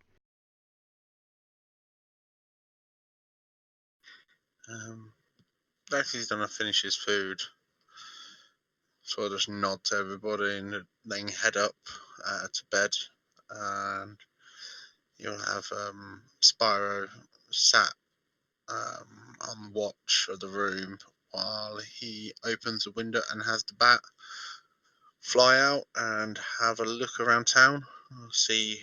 Daxy's gonna finish his food. So I'll just nod to everybody and then head up to bed. And you'll have Spyro sat on watch of the room while he opens the window and has the bat fly out and have a look around town, see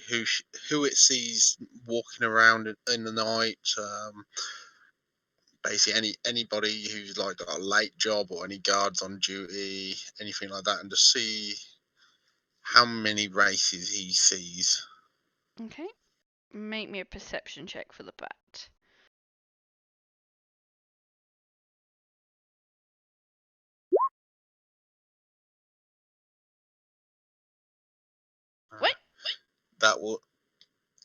who it sees walking around in the night. Basically, anybody who's like got a late job or any guards on duty, anything like that, and to see how many races he sees. Okay. Make me a perception check for the bat. What? That will.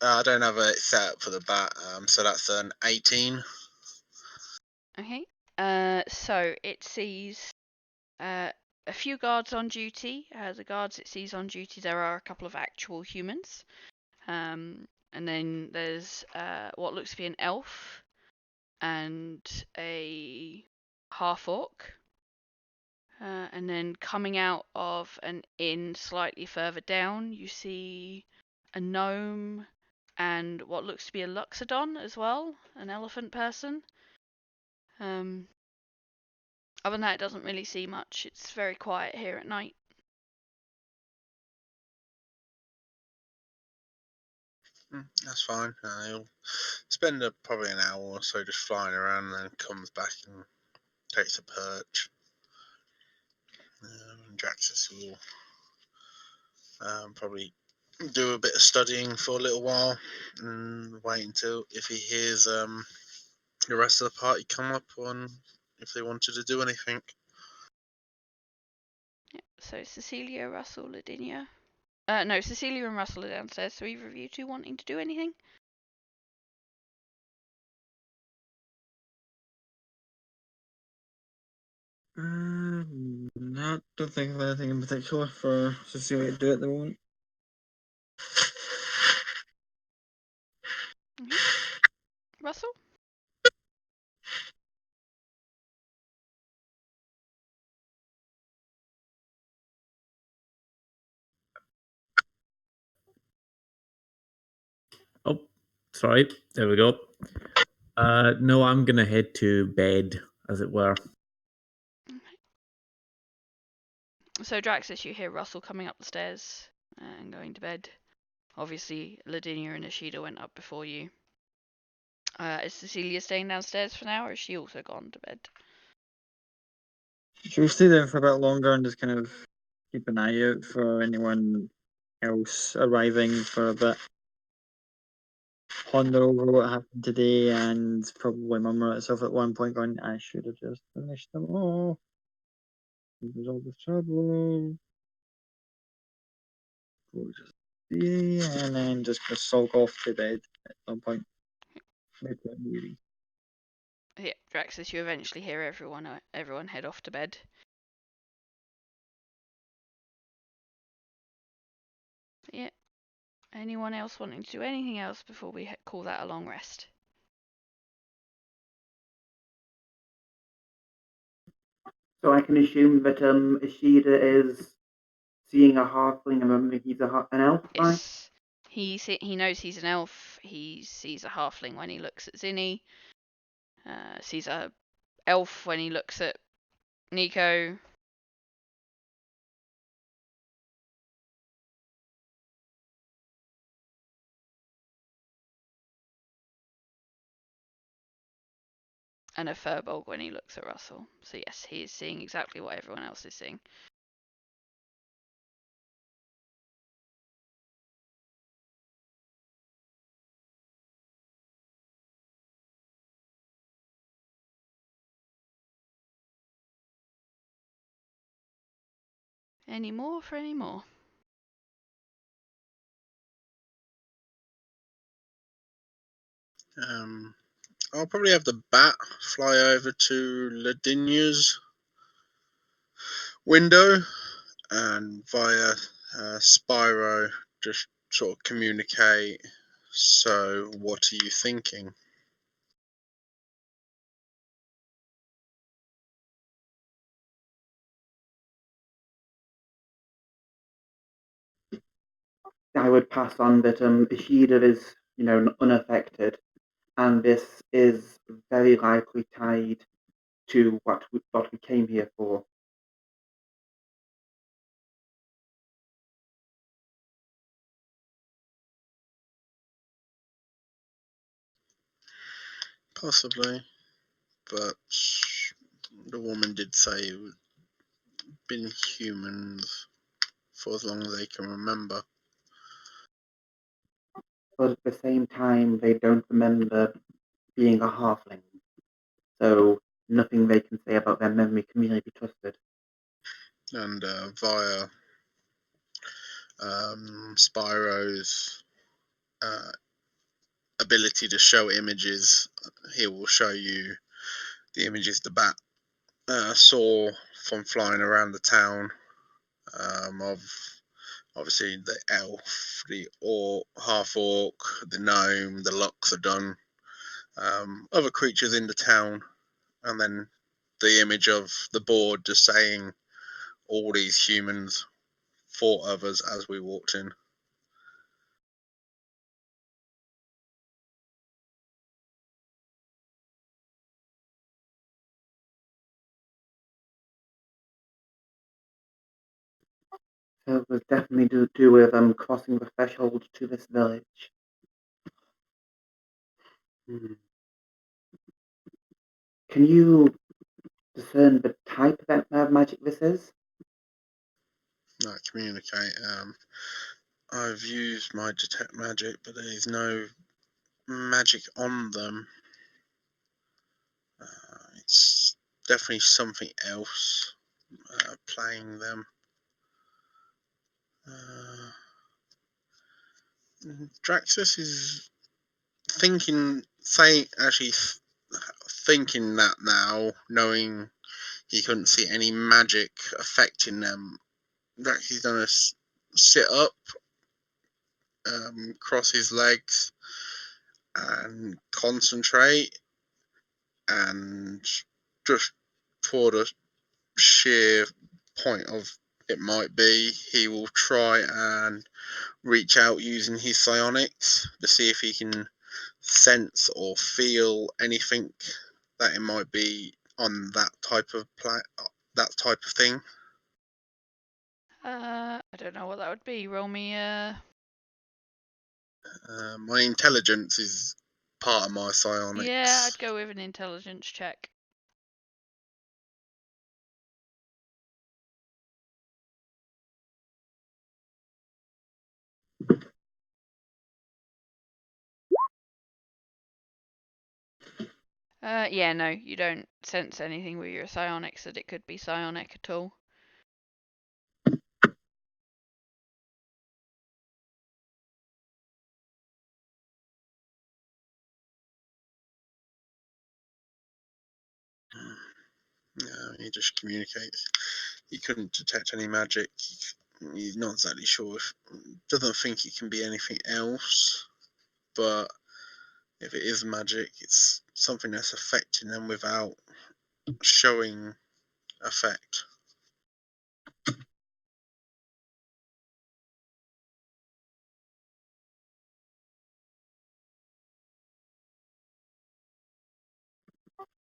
I don't have it set up for the bat, so that's an 18. Okay. So it sees a few guards on duty. The guards it sees on duty, there are a couple of actual humans. And then there's what looks to be an elf and a half orc. And then coming out of an inn slightly further down, you see a gnome and what looks to be a Luxodon as well, an elephant person. Other than that, it doesn't really see much. It's very quiet here at night. That's fine. He'll spend probably an hour or so just flying around, and then comes back and takes a perch. Draxus will probably do a bit of studying for a little while and wait until if he hears the rest of the party come up on if they wanted to do anything. Yeah, so Cecilia, Russell, Lavinia. No, Cecilia and Russell are downstairs. So either of you two wanting to do anything? Not don't think of anything in particular for Cecilia to do at the moment. Russell? Oh, sorry. There we go. No, I'm gonna head to bed, as it were. So Draxus, you hear Russell coming up the stairs and going to bed. Obviously, Lavinia and Ishida went up before you. Is Cecilia staying downstairs for now, or is she also gone to bed? She'll stay there for a bit longer and just kind of keep an eye out for anyone else arriving for a bit. Ponder over what happened today and probably murmur at itself at one point going, I should have just finished them all. It was all the trouble. And then just gonna sulk off to bed at some point. Maybe I'm weary. Yeah, Draxus, you eventually hear everyone head off to bed. Yeah. Anyone else wanting to do anything else before we call that a long rest? So I can assume that Ishida is seeing a halfling and remembering he's an elf, right? Yes. He knows he's an elf. He sees a halfling when he looks at Zinni. Sees a elf when he looks at Nico. And a furbolg when he looks at Russell. So yes, he is seeing exactly what everyone else is seeing. Any more for any more? I'll probably have the bat fly over to Ladinia's window and via Spyro just sort of communicate. So, what are you thinking? I would pass on that Ishida is, unaffected, and this is very likely tied to what we came here for. Possibly, but the woman did say it been humans for as long as they can remember. But at the same time, they don't remember being a halfling. So nothing they can say about their memory can really be trusted. And via Spyro's ability to show images, he will show you the images the bat saw from flying around the town of obviously the elf, the half orc, the gnome, the Loxodon, other creatures in the town, and then the image of the board just saying all these humans fought of us as we walked in. So it was definitely to do with crossing the threshold to this village. Can you discern the type of magic this is? Not communicate. I've used my detect magic, but there is no magic on them. It's definitely something else playing them. Draxus is thinking that now, knowing he couldn't see any magic affecting them. Draxus gonna sit up, cross his legs, and concentrate, and just for the sheer point of it might be, he will try and reach out using his psionics to see if he can sense or feel anything that it might be on that type of thing. I don't know what that would be. Roll me My intelligence is part of my psionics. Yeah, I'd go with an intelligence check. Yeah, no, you don't sense anything with your psionics that it could be psionic at all. Yeah, he just communicates. He couldn't detect any magic. He's not exactly sure if. Doesn't think it can be anything else, but if it is magic, it's something that's affecting them without showing effect.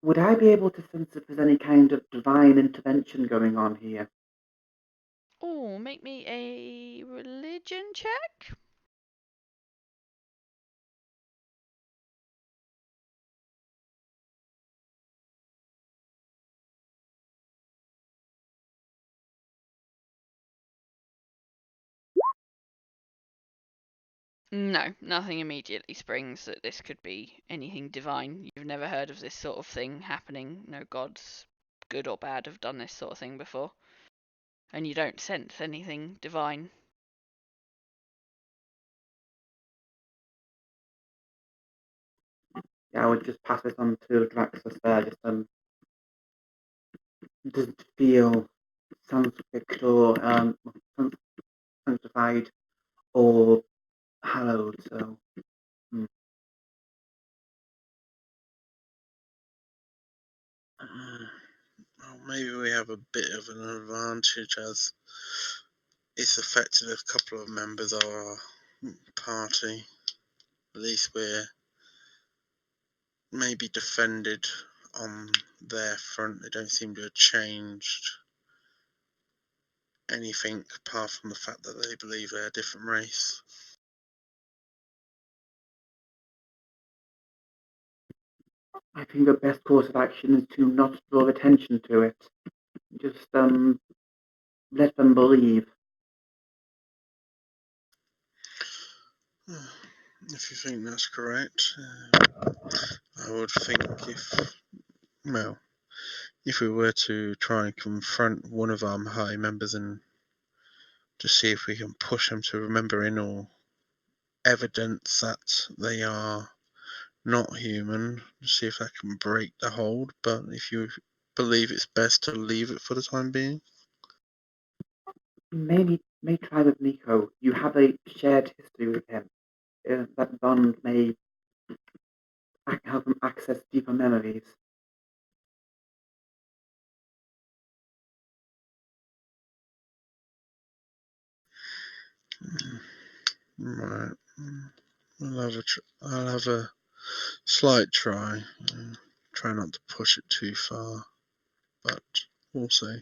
Would I be able to sense if there's any kind of divine intervention going on here? Oh, make me a religion check. No, nothing immediately springs that this could be anything divine. You've never heard of this sort of thing happening. No gods, good or bad, have done this sort of thing before. And you don't sense anything divine. Yeah, I would just pass this on to Draxus there. Just doesn't feel sanctified or sanctified or hallowed. So Well, maybe we have a bit of an advantage as it's affected a couple of members of our party. At least we're maybe defended on their front. They don't seem to have changed anything apart from the fact that they believe they're a different race. I think the best course of action is to not draw attention to it. Just let them believe. If you think that's correct, I would think if we were to try and confront one of our high members and just see if we can push them to remembering or evidence that they are not human, see if that can break the hold. But if you believe it's best to leave it for the time being, Maybe may try with Nico. You have a shared history with him. That bond may help him access deeper memories. right? I'll have a slight try. Try not to push it too far, but we'll see.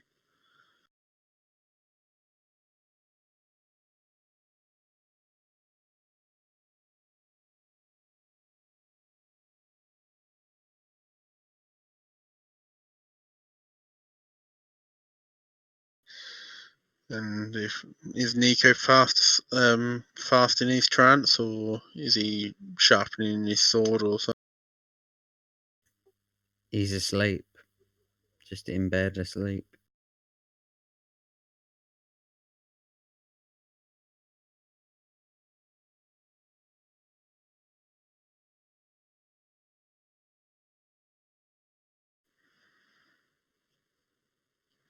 And is Nico fast in his trance, or is he sharpening his sword or something? He's asleep, just in bed asleep.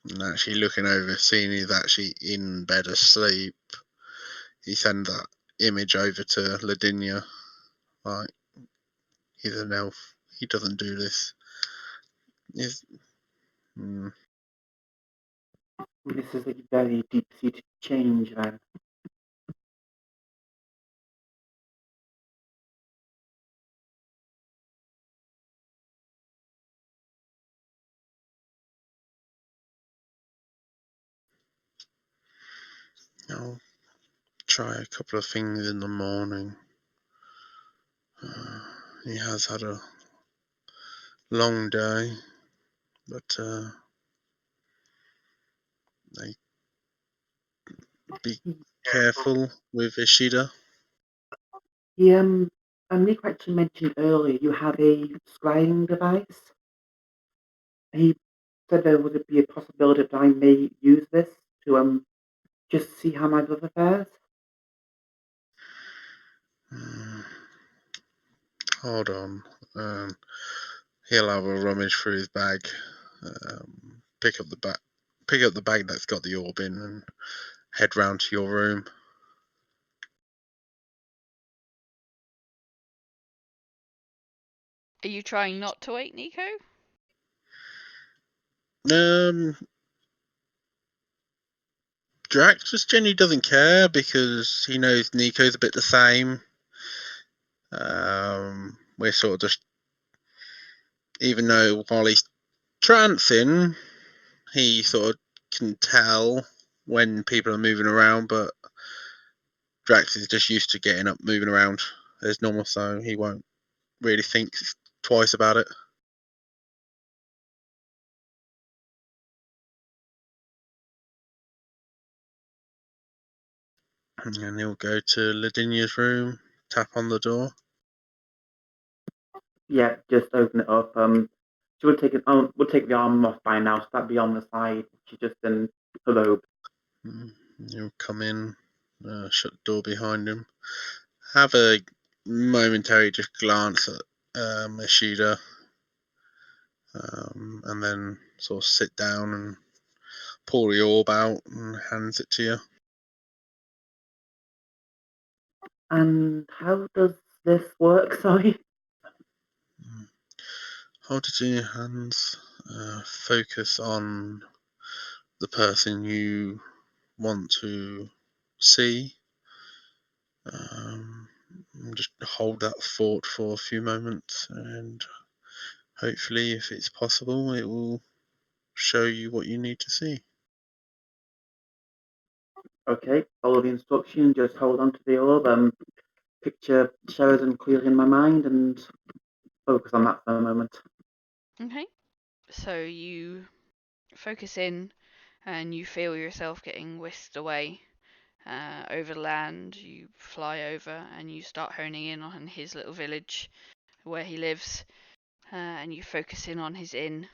And actually looking over, seeing he's actually in bed asleep, he sends that image over to Ladinia. Like, he's an elf. He doesn't do this. He's, This is a very deep-seated change, then. I'll try a couple of things in the morning. He has had a long day, but be careful with Ishida. He Nico actually mentioned earlier you have a scrying device. He said there would be a possibility that I may use this to just see how my brother fares. Hold on. He'll have a rummage through his bag, pick up the bag that's got the orb in, and head round to your room. Are you trying not to wake Nico? Drax just genuinely doesn't care because he knows Nico's a bit the same. We're sort of just, even though while he's trancing, he sort of can tell when people are moving around, but Drax is just used to getting up, moving around as normal, so he won't really think twice about it. And he'll go to Ladinia's room, tap on the door. Yeah, just open it up. She would take it. Would take the arm off by now, so that'd be on the side. She just in her robe. He'll come in, shut the door behind him, have a momentary just glance at Ishida, and then sort of sit down and pull the orb out and hands it to you. And how does this work? Sorry. Hold it in your hands. Focus on the person you want to see. Just hold that thought for a few moments, and hopefully, if it's possible, it will show you what you need to see. Okay, follow the instruction. Just hold on to the orb. Picture Sheridan clearly in my mind, and focus on that for a moment. Okay. So you focus in and you feel yourself getting whisked away over land. You fly over and you start honing in on his little village where he lives, and you focus in on his inn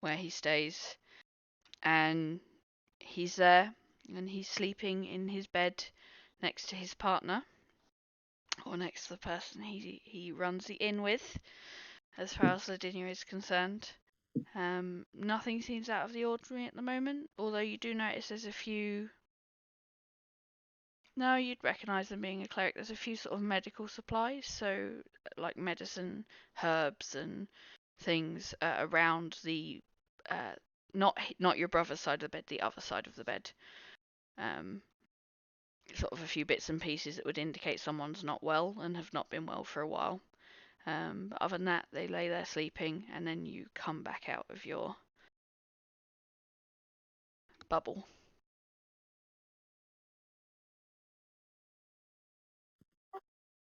where he stays, and he's there and he's sleeping in his bed next to his partner, or next to the person he runs the inn with, as far as Ladinia is concerned. Nothing seems out of the ordinary at the moment, although you do notice there's a few. No, you'd recognise them being a cleric. There's a few sort of medical supplies, so like medicine, herbs, and things around the not your brother's side of the bed, the other side of the bed. Sort of a few bits and pieces that would indicate someone's not well and have not been well for a while. But other than that, they lay there sleeping, and then you come back out of your bubble.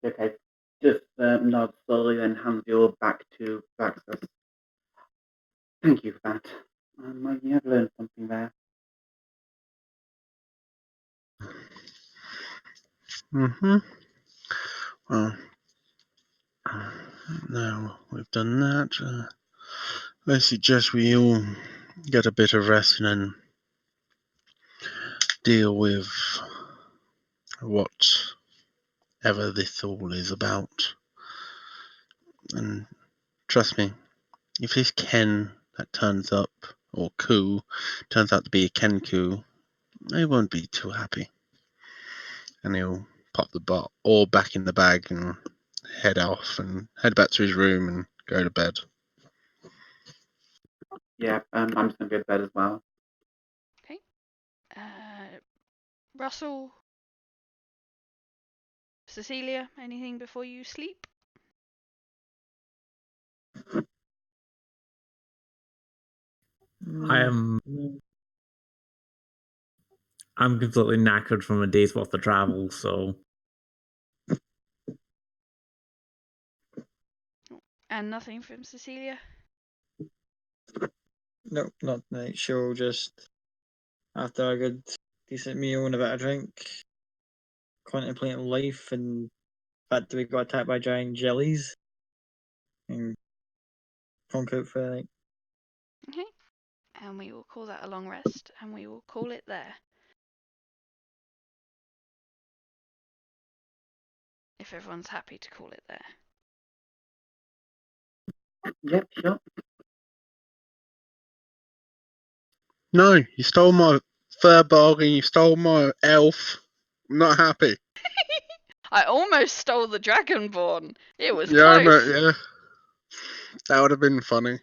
Okay, just nod slowly, then hand the orb back to Braxus. Thank you for that. You have learned something there. Well, now we've done that, I suggest we all get a bit of rest and then deal with whatever this all is about. And trust me, if this Ken that turns up, or coup, turns out to be a Ken coup, they won't be too happy. And he'll pop the orb back in the bag and head off and head back to his room and go to bed. Yeah, I'm just going to go to bed as well. Okay. Russell, Cecilia, anything before you sleep? I'm completely knackered from a day's worth of travel, so. And nothing from Cecilia? Nope, not tonight. She'll just, after a good decent meal and a bit of drink, contemplating life and fact that we got attacked by giant jellies and honk out for the night. Okay. And we will call that a long rest, and we will call it there. If everyone's happy to call it there. Yep, sure. No, you stole my fur bargain. You stole my elf. I'm not happy. I almost stole the Dragonborn. It was Yeah, I know. close. Yeah, that would have been funny.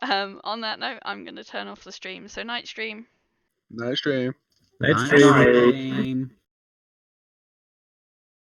On that note, I'm going to turn off the stream. So night stream. Nice dream. Night Nice stream. Nice. stream.